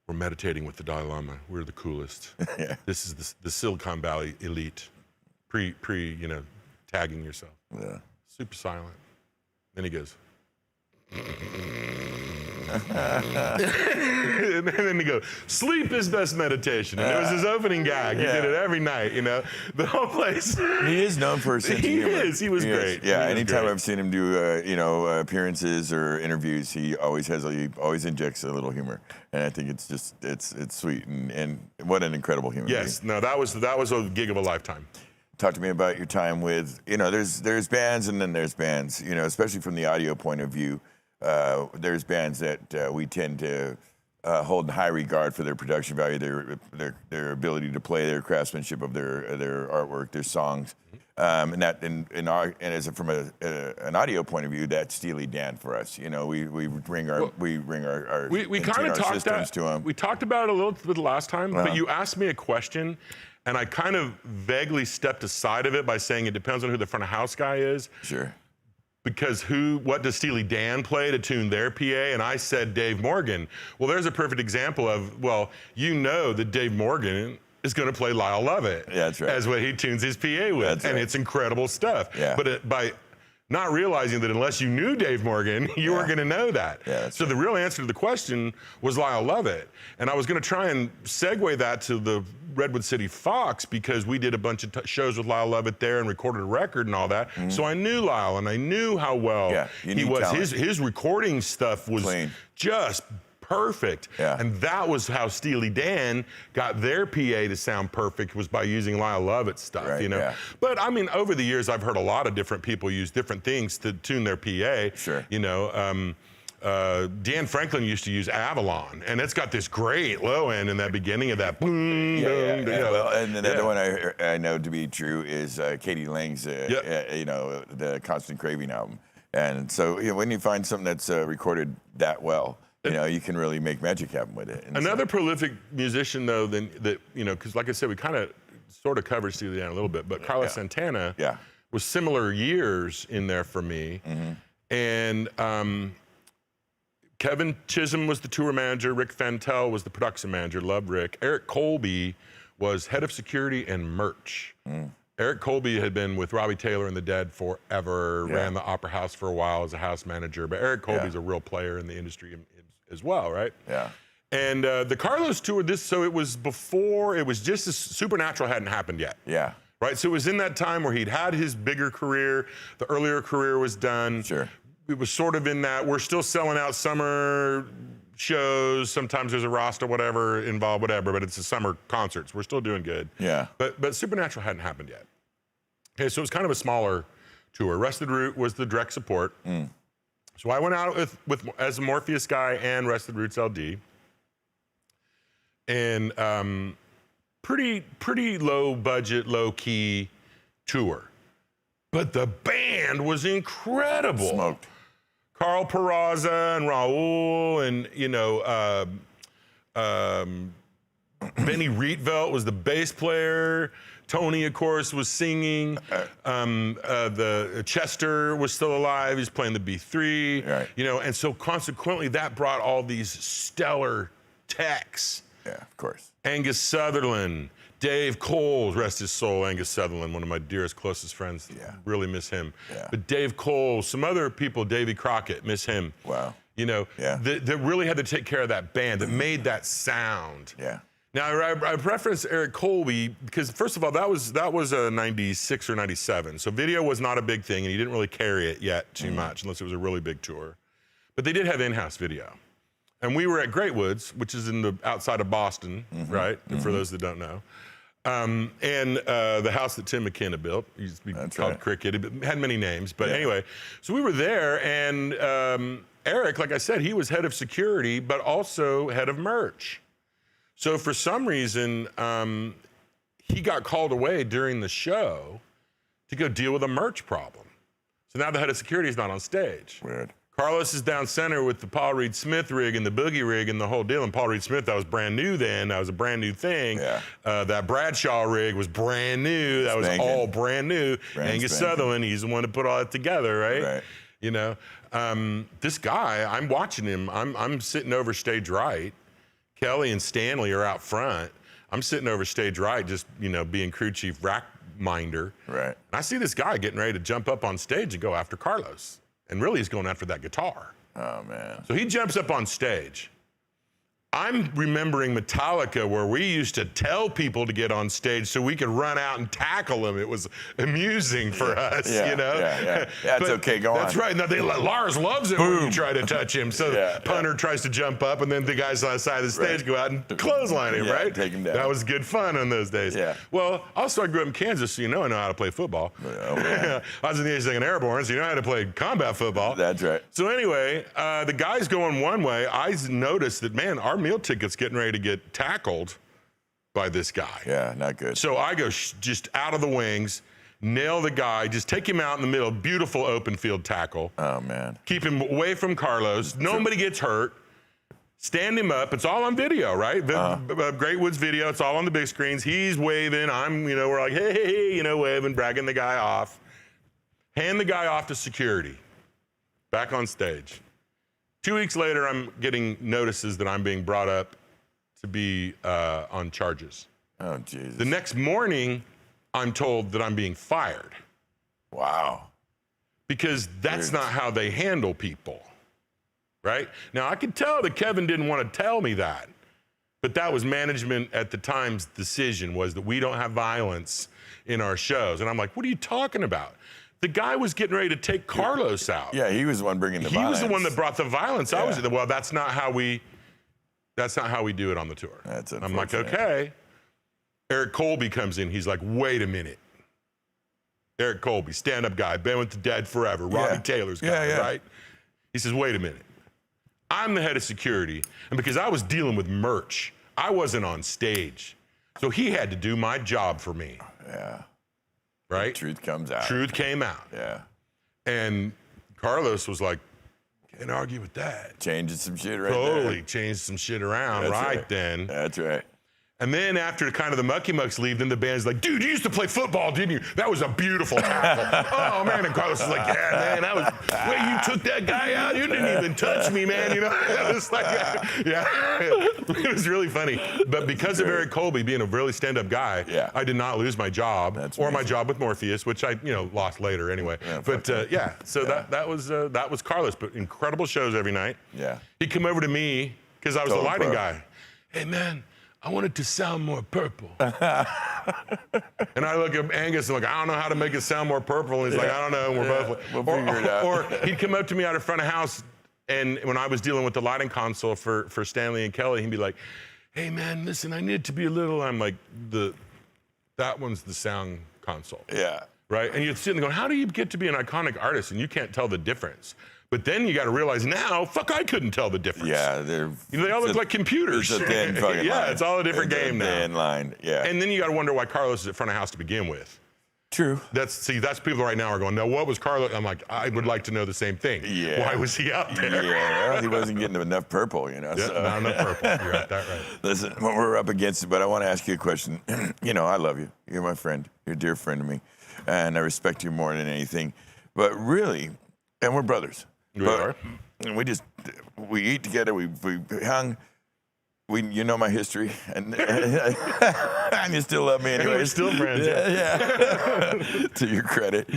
we're meditating with the Dalai Lama. We're the coolest. Yeah. This is the Silicon Valley elite. Tagging yourself. Yeah. Super silent. Then he goes. and then he goes, sleep is best meditation. And it was his opening gag. He did it every night, you know. The whole place. He is known for his sense of humor. He was great. Yeah, he was anytime great. I've seen him do, appearances or interviews, he always injects a little humor. And I think it's sweet. And what an incredible human being. Yes, no, that was a gig of a lifetime. Talk to me about your time with, there's bands and then there's bands, especially from the audio point of view. There's bands that we tend to hold in high regard for their production value, their ability to play, their craftsmanship of their artwork, their songs, and from an audio point of view, that's Steely Dan for us. We bring our we kind of talked systems to them. We talked about it a little bit the last time, but you asked me a question. And I kind of vaguely stepped aside of it by saying it depends on who the front of house guy is. Sure. Because what does Steely Dan play to tune their PA? And I said Dave Morgan. Well, there's a perfect example of, that Dave Morgan is going to play Lyle Lovett. Yeah, that's right. As what he tunes his PA with. That's and right. It's incredible stuff. Yeah. But by not realizing that unless you knew Dave Morgan, you weren't going to know that. Yeah, that's so right. the real answer to the question was Lyle Lovett. And I was going to try and segue that to the Redwood City Fox because we did a bunch of shows with Lyle Lovett there and recorded a record and all that. Mm-hmm. So I knew Lyle and I knew how well he was. Talent. His recording stuff was just perfect. Yeah. And that was how Steely Dan got their PA to sound perfect, was by using Lyle Lovett's stuff, Right, yeah. But I mean, over the years, I've heard a lot of different people use different things to tune their PA. Sure. Dan Franklin used to use Avalon, and it's got this great low end in that beginning of that boom, boom. Well, and another one I know to be true is Katie Lang's, the Constant Craving album. And so when you find something that's recorded that well, you can really make magic happen with it. And another prolific musician, though, because like I said, we kind of sort of covered Steely Dan a little bit, but Carlos Santana was similar years in there for me. Mm-hmm. And Kevin Chisholm was the tour manager. Rick Fantel was the production manager. Loved Rick. Eric Colby was head of security and merch. Eric Colby had been with Robbie Taylor and the Dead forever, ran the Opera House for a while as a house manager. But Eric Colby's a real player in the industry as well, right? Yeah. And the Carlos tour, so it was before, it was just as Supernatural hadn't happened yet. Yeah. Right, so it was in that time where he'd had his bigger career, the earlier career was done. Sure. It was sort of in that, we're still selling out summer shows, sometimes there's a roster, whatever, involved, whatever, but it's the summer concerts. We're still doing good. Yeah. But Supernatural hadn't happened yet. Okay, so it was kind of a smaller tour. Rested Root was the direct support. So I went out with as a Morpheus guy and Rested Roots LD. And pretty low budget, low key tour. But the band was incredible. Smoked. Carl Peraza and Raul and, Benny Rietveld was the bass player. Tony, of course, was singing. The Chester was still alive. He's playing the B3. Right. And so consequently, that brought all these stellar techs. Yeah, of course. Angus Sutherland, Dave Cole, rest his soul, Angus Sutherland, one of my dearest, closest friends. Yeah. Really miss him. Yeah. But Dave Cole, some other people, Davy Crockett, miss him. Wow. That really had to take care of that band, that made that sound. Yeah. Now, I referenced Eric Colby because, first of all, that was a 96 or 97. So video was not a big thing, and he didn't really carry it yet too much, unless it was a really big tour. But they did have in-house video. And we were at Great Woods, which is outside of Boston, right? For those that don't know. And the house that Tim McKenna built, he used to be called Cricket. It had many names, but anyway. So we were there, and Eric, like I said, he was head of security, but also head of merch. So for some reason, he got called away during the show to go deal with a merch problem. So now the head of security is not on stage. Weird. Carlos is down center with the Paul Reed Smith rig and the boogie rig and the whole deal. And Paul Reed Smith, that was brand new then. That was a brand new thing. Yeah. That Bradshaw rig was brand new. That was all brand new. Angus Sutherland, he's the one to put all that together, right? Right. This guy, I'm watching him. I'm sitting over stage right. Kelly and Stanley are out front. I'm sitting over stage right, just being crew chief rack minder. Right. And I see this guy getting ready to jump up on stage and go after Carlos. And really, he's going after that guitar. Oh, man. So he jumps up on stage. I'm remembering Metallica, where we used to tell people to get on stage so we could run out and tackle them. It was amusing for us, you know? Yeah. That's okay, go on. That's right. Now, Lars loves it when you try to touch him. So the punter tries to jump up, and then the guys on the side of the stage go out and clothesline him, right? Take him down. That was good fun in those days. Yeah. Well, also, I grew up in Kansas, so I know how to play football. I was in the 82nd Airborne, so you know how to play combat football. That's right. So anyway, the guys going one way, I noticed that, man, our meal ticket's getting ready to get tackled by this guy. Yeah, not good. So I go just out of the wings, nail the guy, just take him out in the middle, beautiful open field tackle. Oh, man. Keep him away from Carlos. Nobody gets hurt. Stand him up. It's all on video, right? Great Woods video. It's all on the big screens. He's waving. We're like, hey, waving, bragging the guy off. Hand the guy off to security. Back on stage. 2 weeks later, I'm getting notices that I'm being brought up to be on charges. Oh, Jesus. The next morning, I'm told that I'm being fired. Wow. Because that's not how they handle people, right? Now, I could tell that Kevin didn't want to tell me that, but that was management at the time's decision, was that we don't have violence in our shows. And I'm like, what are you talking about? The guy was getting ready to take Carlos out. Yeah, he was the one bringing the violence. He was the one that brought the violence. I was, well, that's not how we do it on the tour. That's I'm like, okay. Eric Colby comes in. He's like, wait a minute. Eric Colby, stand-up guy, been with the Dead forever. Robbie Taylor's guy, right? He says, wait a minute. I'm the head of security, and because I was dealing with merch, I wasn't on stage. So he had to do my job for me. Yeah. Right? Truth comes out. Truth came out. Yeah. And Carlos was like, can't argue with that. Changing some shit right there. Totally changed some shit around right then. That's right. And then after kind of the Mucky Mucks leave, then the band's like, dude, you used to play football, didn't you? That was a beautiful tackle. Oh, man. And Carlos was like, yeah, man, that was, wait, you took that guy out? You didn't even touch me, man. You know, it was like, it was really funny. But because of Eric Colby being a really stand-up guy, I did not lose my job or my job with Morpheus, which I, lost later anyway. Yeah, so that was Carlos. But incredible shows every night. Yeah. He'd come over to me because I was the lighting guy. Hey, man, I want it to sound more purple. And I look at Angus and I don't know how to make it sound more purple. And he's like, I don't know. And we're both we'll figure it out. Or he'd come up to me out of front of house, and when I was dealing with the lighting console for Stanley and Kelly, he'd be like, hey, man, listen, I need it to be a little. I'm like, that one's the sound console. Yeah. Right? And you're sitting there going, how do you get to be an iconic artist and you can't tell the difference? But then you got to realize now, I couldn't tell the difference. Yeah, they all look like computers. It's a thin fucking line. It's all a different game now. Thin line, yeah. And then you got to wonder why Carlos is at front of house to begin with. True. That's people right now are going, now what was Carlos? I'm like, I would like to know the same thing. Yeah. Why was he out there? Yeah, well, he wasn't getting enough purple, Yeah, not enough purple. You're right, that right. Listen, we're up against it, but I want to ask you a question. I love you. You're my friend. You're a dear friend to me, and I respect you more than anything. But really, and we're brothers. We are. And we eat together. We hung. You know my history, and you still love me anyway. We're still friends. Yeah. To your credit.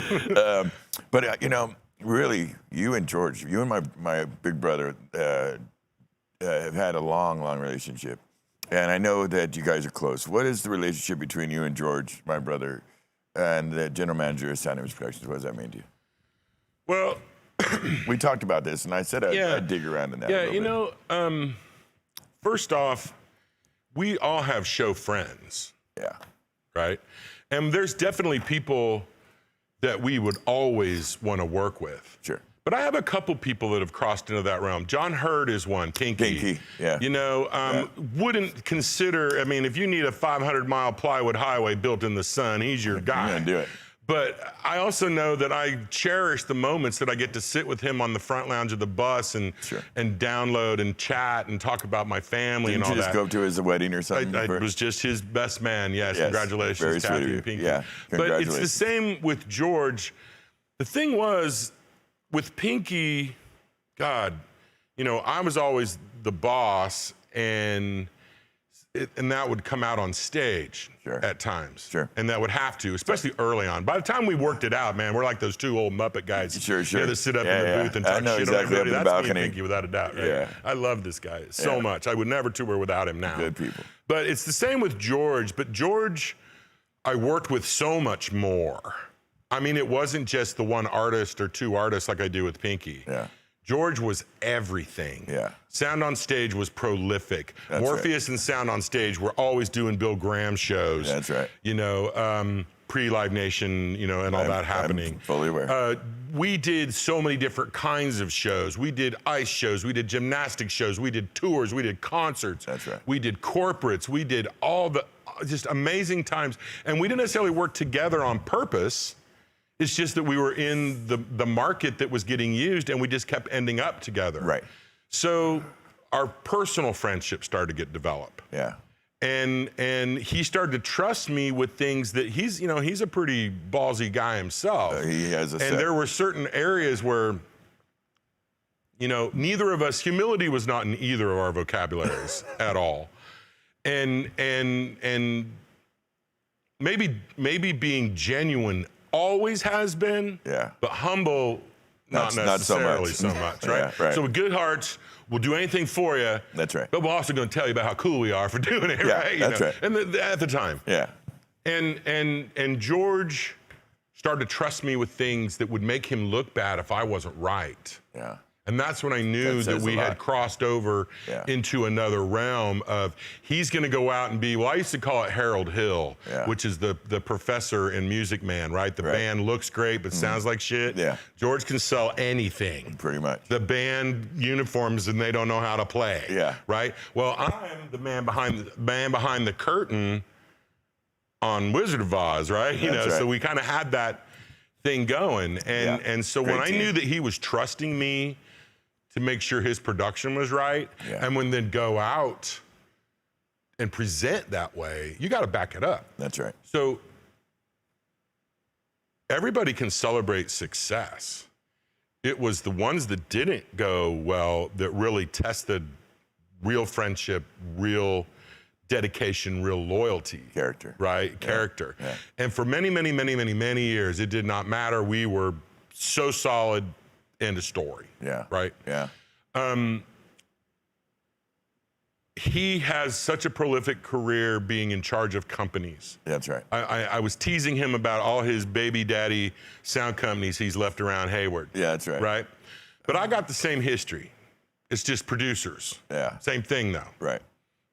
But really, you and George, you and my big brother have had a long, long relationship, and I know that you guys are close. What is the relationship between you and George, my brother, and the general manager of Sound Image Productions? What does that mean to you? Well. We talked about this, and I said I'd dig around in that a little bit. First off, we all have show friends. Yeah. Right? And there's definitely people that we would always want to work with. Sure. But I have a couple people that have crossed into that realm. John Hurd is one, Pinky. Yeah. Wouldn't consider, if you need a 500-mile plywood highway built in the sun, he's your guy. You're gonna do it. But I also know that I cherish the moments that I get to sit with him on the front lounge of the bus and download and chat and talk about my family and all that. Did you just go to his wedding or something? I was just his best man, yes. Congratulations, very sweet Kathy of you. and Pinky. Yeah, but it's the same with George. The thing was, with Pinky, God, I was always the boss, and and that would come out on stage at times. Sure. And that would have to, especially early on. By the time we worked it out, man, we're like those two old Muppet guys. Sure. Yeah, that sit up in the booth and talk shit on everybody. That's me and Pinky, without a doubt, right? Yeah. I love this guy so much. I would never tour without him now. Good people. But it's the same with George. But George, I worked with so much more. I mean, it wasn't just the one artist or two artists like I do with Pinky. Yeah. George was everything. Yeah. Sound on stage was prolific. That's Morpheus and Sound on Stage were always doing Bill Graham shows. That's right. You know, pre-Live Nation, you know, and all that happening. I'm fully aware. We did so many different kinds of shows. We did ice shows, we did gymnastics shows, we did tours, we did concerts. That's right. We did corporates, we did all the just amazing times. And we didn't necessarily work together on purpose. It's just that we were in the market that was getting used, and we just kept ending up together. Right. So our personal friendship started to get developed. Yeah. And he started to trust me with things that he's a pretty ballsy guy himself. He has a and there were certain areas where, you know, neither of us, humility was not in either of our vocabularies at all. And maybe being genuine always has been, but humble, not necessarily so much, right? Yeah, right? So with good hearts, we'll do anything for you. That's right. But we're also going to tell you about how cool we are for doing it, right? That's right. And at the time. Yeah. And George started to trust me with things that would make him look bad if I wasn't right. Yeah. And that's when I knew that we had crossed over into another realm of he's going to go out and be, well, I used to call it Harold Hill, which is the professor in Music Man, right? The band looks great but sounds like shit. Yeah. George can sell anything. Pretty much. The band uniforms and they don't know how to play. Yeah. Right? Well, I'm the man behind the curtain on Wizard of Oz, right? You know, so we kind of had that thing going. And so when I knew that he was trusting me to make sure his production was right, and when then go out and present that way, you got to back it up. That's right. So everybody can celebrate success. It was the ones that didn't go well that really tested real friendship, real dedication, real loyalty. Character. Right? Character. Yeah. And for many, many, many, many, many years, it did not matter. We were so solid. End of story. Yeah. Right? Yeah. He has such a prolific career being in charge of companies. That's right. I was teasing him about all his baby daddy sound companies he's left around Hayward. Yeah, that's right. Right? But I got the same history. It's just producers. Yeah. Same thing, though. Right.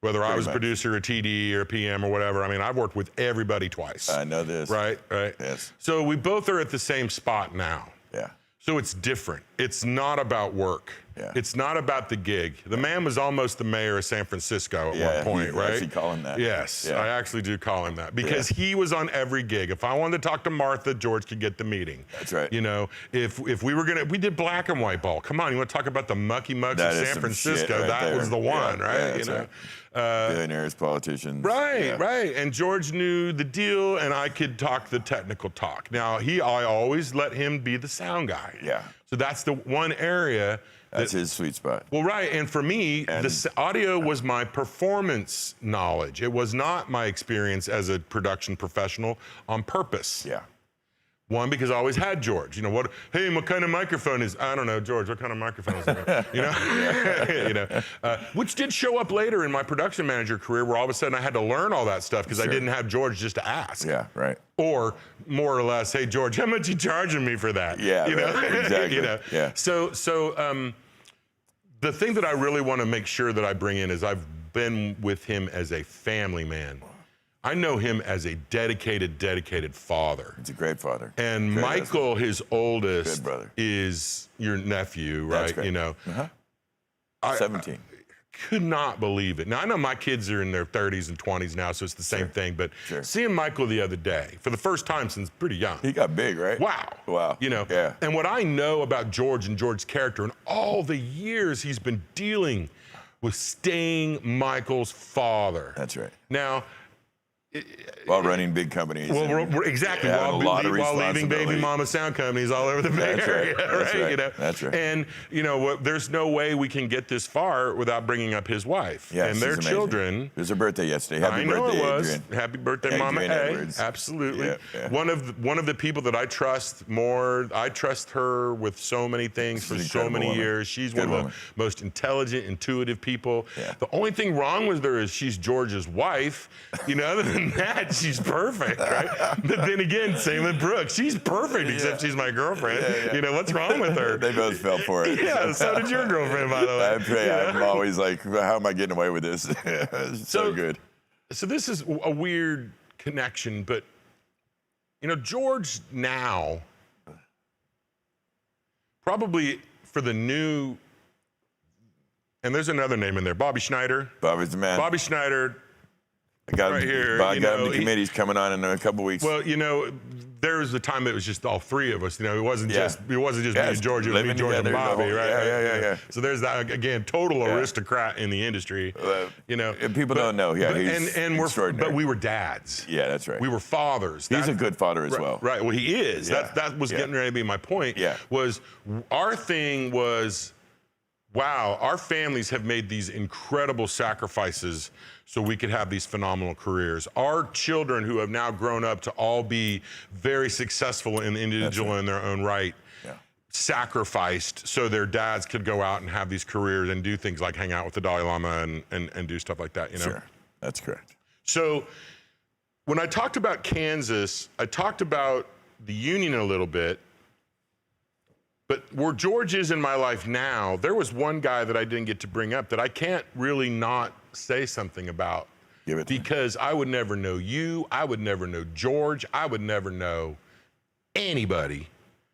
Whether I was a producer, a TD, or a PM, or whatever. I mean, I've worked with everybody twice. I know this. Right? Right? Yes. So we both are at the same spot now. Yeah. So it's different. It's not about work. Yeah. It's not about the gig. The man was almost the mayor of San Francisco at one point, right? You actually call him that. Yes, I actually do call him that because he was on every gig. If I wanted to talk to Martha, George could get the meeting. That's right. You know, if we were we did black and white ball. Come on, you want to talk about the mucky mucks of San Francisco? That was the one, right? You know. Billionaires, politicians. Right. And George knew the deal, and I could talk the technical talk. Now, I always let him be the sound guy. Yeah. So that's the one area. That's his sweet spot. Well, right. And for me, the audio was my performance knowledge. It was not my experience as a production professional on purpose. Yeah. One, because I always had George. You know, what kind of microphone is, I don't know, George, what kind of microphone is that? You know? You know? Which did show up later in my production manager career where all of a sudden I had to learn all that stuff because I didn't have George just to ask. Yeah, right. Or more or less, hey, George, how much you charging me for that? Yeah, you know? Exactly. You know? Yeah. So the thing that I really want to make sure that I bring in is I've been with him as a family man. I know him as a dedicated father. He's a great father. And great Michael, husband. His oldest, is your nephew, right? That's great. You know, 17. I could not believe it. Now I know my kids are in their 30s and 20s now, so it's the same thing. But seeing Michael the other day for the first time since pretty young, he got big, right? Wow. You know. Yeah. And what I know about George and George's character and all the years he's been dealing with staying Michael's father. That's right. Now, while running big companies. Well, exactly. While leaving baby mama sound companies all over the Bay Area, right? You know? That's right. And you know, there's no way we can get this far without bringing up his wife and their children. It was her birthday yesterday. Happy birthday, it was. Adrian. Happy birthday, Mama A. Absolutely. Yeah. One of the people that I trust more. I trust her with so many things for so many years. She's one of the most intelligent, intuitive people. Yeah. The only thing wrong with her is she's George's wife. You know, other than that, she's perfect, right? But then again, same with Brooke. She's perfect, except she's my girlfriend. You know, what's wrong with her? They both fell for it. Yeah, so did your girlfriend, by the way. I pray. I'm always like, how am I getting away with this? It's so good. So this is a weird connection, but you know, George now, probably for the new, and there's another name in there, Bobby Schneider. Bobby's the man. Bobby Schneider. I got right here. Got him the committee's coming on in a couple weeks. Well, you know, there was a time that it was just all three of us. You know, it wasn't just me and George. It was me, George, and Bobby, right? Yeah. So there's that again, total aristocrat in the industry. You know, and people don't know. Yeah, he's extraordinary. But we were dads. Yeah, that's right. We were fathers. He's a good father as well. Right. Well, he is. Yeah. That was getting ready to be my point. Yeah. Was our thing was, wow, our families have made these incredible sacrifices so we could have these phenomenal careers. Our children who have now grown up to all be very successful and individual in their own right, sacrificed so their dads could go out and have these careers and do things like hang out with the Dalai Lama and do stuff like that, you know? Sure, that's correct. So when I talked about Kansas, I talked about the union a little bit. But where George is in my life now, there was one guy that I didn't get to bring up that I can't really not say something about. Because I would never know you, I would never know George, I would never know anybody.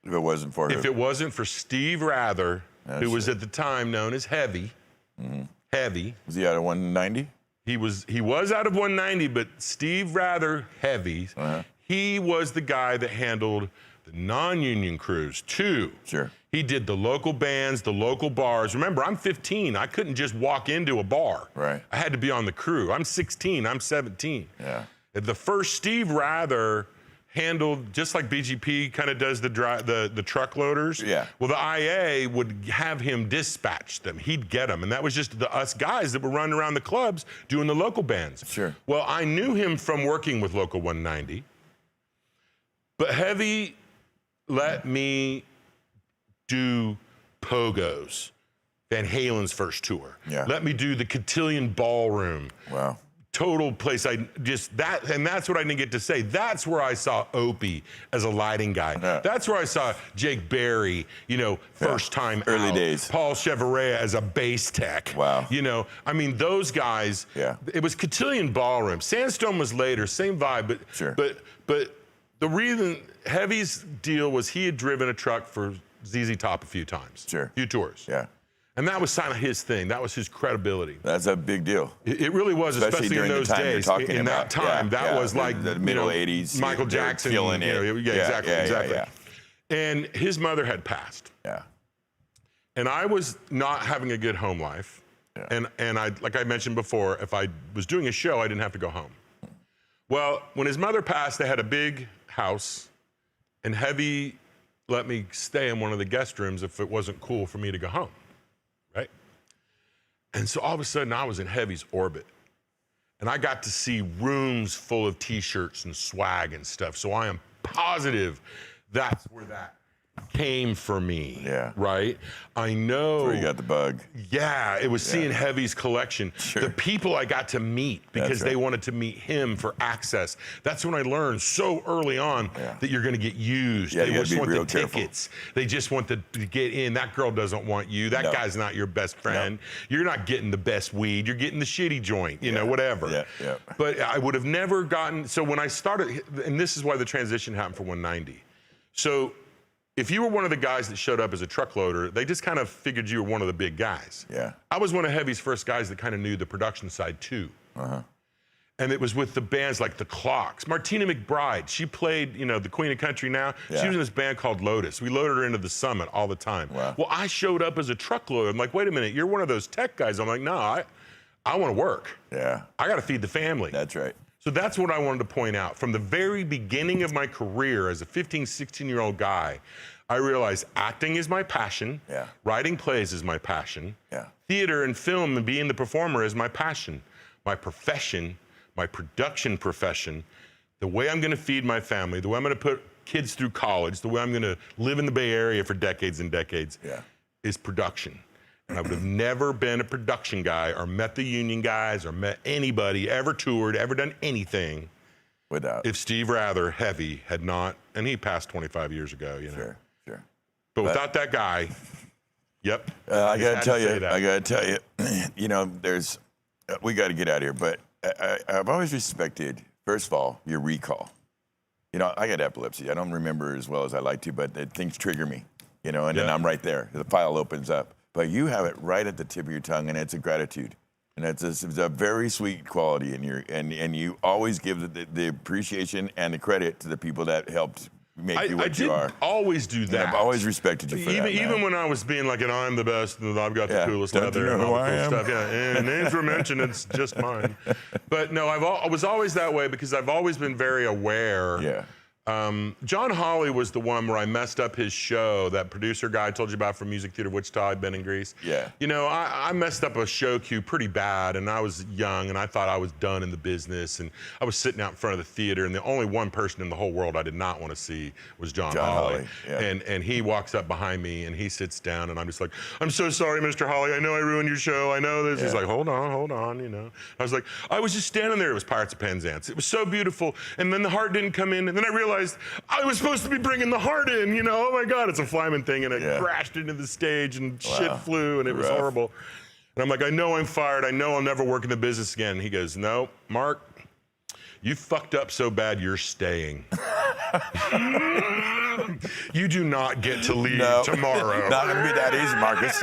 If it wasn't for If it wasn't for Steve Rather, who was at the time known as Heavy. Heavy. Was he out of 190? He was out of 190, but Steve Rather, Heavy, he was the guy that handled the non-union crews, too. Sure. He did the local bands, the local bars. Remember, I'm 15. I couldn't just walk into a bar. Right. I had to be on the crew. I'm 16. I'm 17. Yeah. The first Steve Rather handled, just like BGP kind of does the truck loaders. Yeah. Well, the IA would have him dispatch them. He'd get them. And that was just us guys that were running around the clubs doing the local bands. Sure. Well, I knew him from working with Local 190. But Heavy let me do Pogo's, Van Halen's first tour. Yeah. Let me do the Cotillion Ballroom. Wow. Total place. And that's what I didn't get to say. That's where I saw Opie as a lighting guy. Yeah. That's where I saw Jake Berry, you know, first time Early out. days. Paul Chevrolet as a bass tech. Wow. You know, I mean, those guys. Yeah. It was Cotillion Ballroom. Sandstone was later, same vibe, but Sure. But the reason Heavy's deal was he had driven a truck for ZZ Top a few times. Sure. A few tours. Yeah. And that was kind of his thing. That was his credibility. That's a big deal. It really was, especially during in those the time days. you're talking in about. that time, that was like the middle 80s. Michael Jackson. Killing it. Exactly. And his mother had passed. Yeah. And I was not having a good home life. Yeah. And I, like I mentioned before, if I was doing a show, I didn't have to go home. Well, when his mother passed, they had a big house, and Heavy let me stay in one of the guest rooms if it wasn't cool for me to go home, right? And so all of a sudden, I was in Heavy's orbit, and I got to see rooms full of T-shirts and swag and stuff. So I am positive that's where that came for me. Yeah. Right? I know. That's where you got the bug. Yeah, it was seeing Heavy's collection. Sure. The people I got to meet because they wanted to meet him for access. That's when I learned so early on that you're going to get used. Yeah, they you just gotta want be the real careful. tickets. They just want to get in. That girl doesn't want you. That guy's not your best friend. You're not getting the best weed. You're getting the shitty joint, you know, whatever. Yeah. But I would have never gotten, so when I started, and this is why the transition happened for 190. So if you were one of the guys that showed up as a truck loader, they just kind of figured you were one of the big guys. Yeah. I was one of Heavy's first guys that kind of knew the production side too. And it was with the bands like The Clocks. Martina McBride, she played, you know, the Queen of Country now. Yeah. She was in this band called Lotus. We loaded her into the Summit all the time. Wow. Well, I showed up as a truck loader. I'm like, wait a minute, you're one of those tech guys. I'm like, no, I want to work. Yeah. I got to feed the family. That's right. So that's what I wanted to point out. From the very beginning of my career as a 15, 16-year-old guy, I realized acting is my passion. Yeah. Writing plays is my passion. Yeah. Theater and film and being the performer is my passion. My profession, my production profession, the way I'm gonna feed my family, the way I'm gonna put kids through college, the way I'm gonna live in the Bay Area for decades and decades is production. And I would have never been a production guy or met the union guys or met anybody, ever toured, ever done anything without. If Steve Rather, Heavy, had not, and he passed 25 years ago, you know. Sure. But without that guy, yep. I gotta tell you, you know, we gotta get out of here, but I've always respected, first of all, your recall. You know, I got epilepsy. I don't remember as well as I like to, but things trigger me, you know, and then I'm right there. The file opens up. But you have it right at the tip of your tongue, and it's a gratitude. And it's a very sweet quality in your, and you always give the appreciation and the credit to the people that helped make you what you are. I always do that. And I've always respected you for that, man. Even when I was being like, I'm the best, and I've got the coolest leather and all the cool stuff. Yeah, and names were mentioned, it's just mine. But no, I was always that way because I've always been very aware. Yeah. John Hawley was the one where I messed up his show, that producer guy I told you about from Music Theater Wichita, I'd been in Greece. Yeah. You know, I messed up a show cue pretty bad, and I was young, and I thought I was done in the business, and I was sitting out in front of the theater, and the only one person in the whole world I did not want to see was John Hawley. Yeah. And he walks up behind me, and he sits down, and I'm just like, I'm so sorry, Mr. Hawley, I know I ruined your show, I know this. Yeah. He's like, hold on, you know. I was like, I was just standing there, it was Pirates of Penzance. It was so beautiful, and then the heart didn't come in, and then I realized I was supposed to be bringing the heart in, you know. Oh my God, it's a Flyman thing, and it crashed into the stage, and shit flew, and it was horrible. And I'm like, I know I'm fired. I know I'll never work in the business again. And he goes, no, Mark, you fucked up so bad, you're staying. You do not get to leave tomorrow. Not gonna be that easy, Marcus.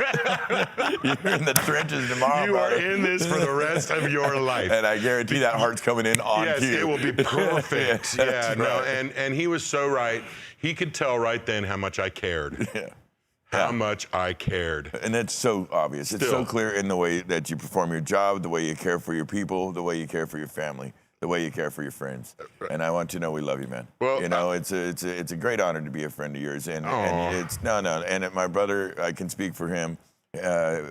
You're in the trenches tomorrow. You are in this for the rest of your life. And I guarantee that heart's coming in on cue. Yes, it will be perfect. And he was so right. He could tell right then how much I cared. How much I cared. And it's so obvious. It's so clear in the way that you perform your job, the way you care for your people, the way you care for your family, the way you care for your friends. And I want you to know we love you, man. Well, you know, it's a great honor to be a friend of yours. And it's and my brother, I can speak for him,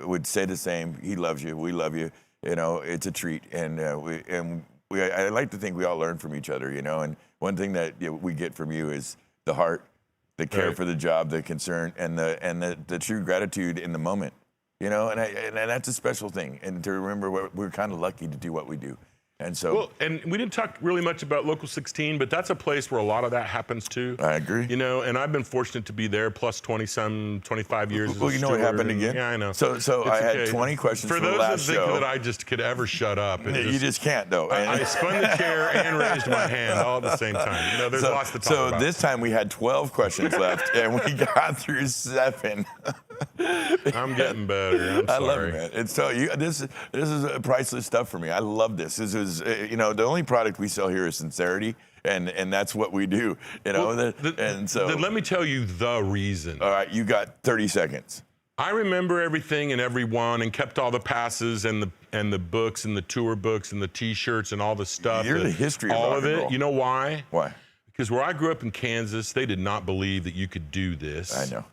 would say the same. He loves you. We love you. You know, it's a treat. And I like to think we all learn from each other, you know. And one thing that we get from you is the heart, the care for the job, the concern, and the true gratitude in the moment, you know. And that's a special thing. And to remember we're kind of lucky to do what we do. And so, well, and we didn't talk really much about Local 16, but that's a place where a lot of that happens too. I agree. You know, and I've been fortunate to be there plus 25 years. Well, you know what happened again? Yeah, I know. So I had 20 questions for the last show. For those that think that I just could ever shut up. You just can't, though. I spun the chair and raised my hand all at the same time. You know, there's lots to talk about. So this time we had 12 questions left, and we got through 7. I'm getting better. I'm sorry. I love it, man. It's so this is priceless stuff for me. I love this. This is you know, the only product we sell here is sincerity, and that's what we do. You know, then let me tell you the reason. All right, you got 30 seconds. I remember everything and everyone, and kept all the passes and the books and the tour books and the T-shirts and all the stuff. You're the history of all rock of and it. roll. You know why? Why? Because where I grew up in Kansas, they did not believe that you could do this. I know that.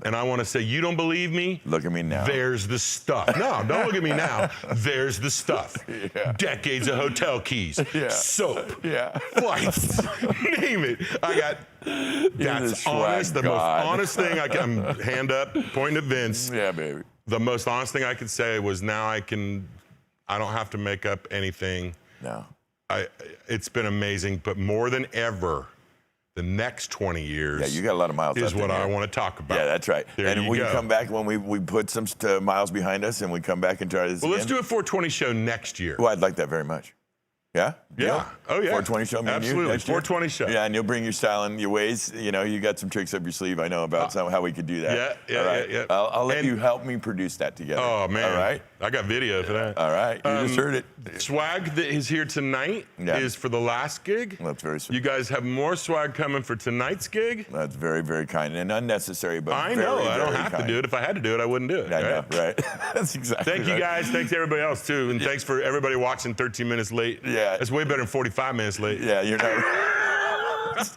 And I want to say, you don't believe me? Look at me now. There's the stuff. No, don't look at me now. There's the stuff. Decades of hotel keys, soap, flights, name it. I got, that's honest, the most honest thing I can, hand up, pointing at Vince. Yeah, baby. The most honest thing I could say was now I don't have to make up anything. No. It's been amazing, but more than ever, the next 20 years you got a lot of miles is what I want to talk about. Yeah, that's right. And we come back when we put some miles behind us, and we come back and try this again. Let's do a 420 show next year. Well, I'd like that very much. Yeah? Yeah. Oh, yeah. 420 show, me and you. Absolutely. 420 show. Yeah, and you'll bring your style and your ways. You know, you got some tricks up your sleeve. I know about how we could do that. Yeah. I'll let you help me produce that together. Oh, man. All right? I got video for that. All right. You just heard it. Swag that is here tonight is for the last gig. That's very sweet. You guys have more swag coming for tonight's gig. That's very, very kind and unnecessary, but I know. I don't have to do it. If I had to do it, I wouldn't do it. I know, right? That's exactly Thank you guys. Thanks to everybody else, too. And thanks for everybody watching 13 minutes late. Yeah. Yeah. That's way better than 45 minutes late. Yeah, you're not.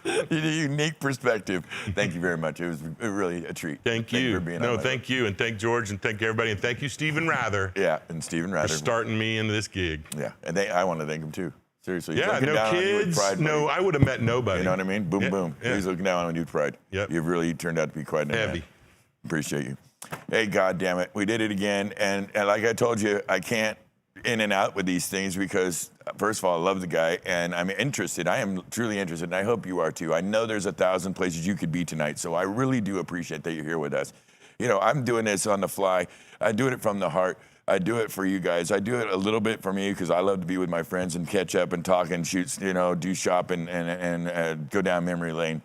A unique perspective. Thank you very much. It was really a treat. Thank you. for being No, on my thank you. And thank George and thank everybody. And thank you, Stephen Rather, Yeah, and Stephen for Rather. starting me into this gig. Yeah, and I want to thank him too. Seriously. He's Yeah, looking no down on you with kids. pride, No, buddy. I would have met nobody. You know what I mean? Boom, Yeah, boom. yeah. He's looking down on you with pride. Yep. You've really turned out to be quite an Heavy. man. Appreciate you. Hey, God damn it. We did it again. And like I told you, I can't in and out with these things because, first of all, I love the guy and I'm interested. I am truly interested, and I hope you are too. I know there's 1,000 places you could be tonight, so I really do appreciate that you're here with us. You know, I'm doing this on the fly. I do it from the heart. I do it for you guys. I do it a little bit for me because I love to be with my friends and catch up and talk and shoot, you know, do shop and go down memory lane.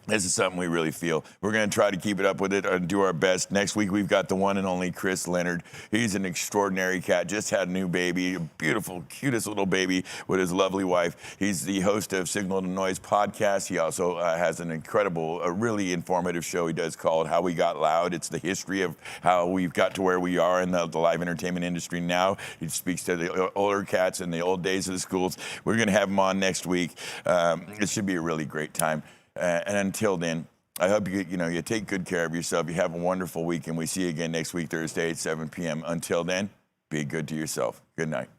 This is something we really feel. We're going to try to keep it up with it and do our best. Next week, we've got the one and only Chris Leonard. He's an extraordinary cat, just had a new baby, a beautiful, cutest little baby with his lovely wife. He's the host of Signal to Noise podcast. He also has an incredible, a really informative show he does called How We Got Loud. It's the history of how we've got to where we are in the live entertainment industry now. He speaks to the older cats in the old days of the schools. We're going to have him on next week. It should be a really great time. And until then, I hope you take good care of yourself. You have a wonderful week, and we see you again next week, Thursday at 7 p.m. Until then, be good to yourself. Good night.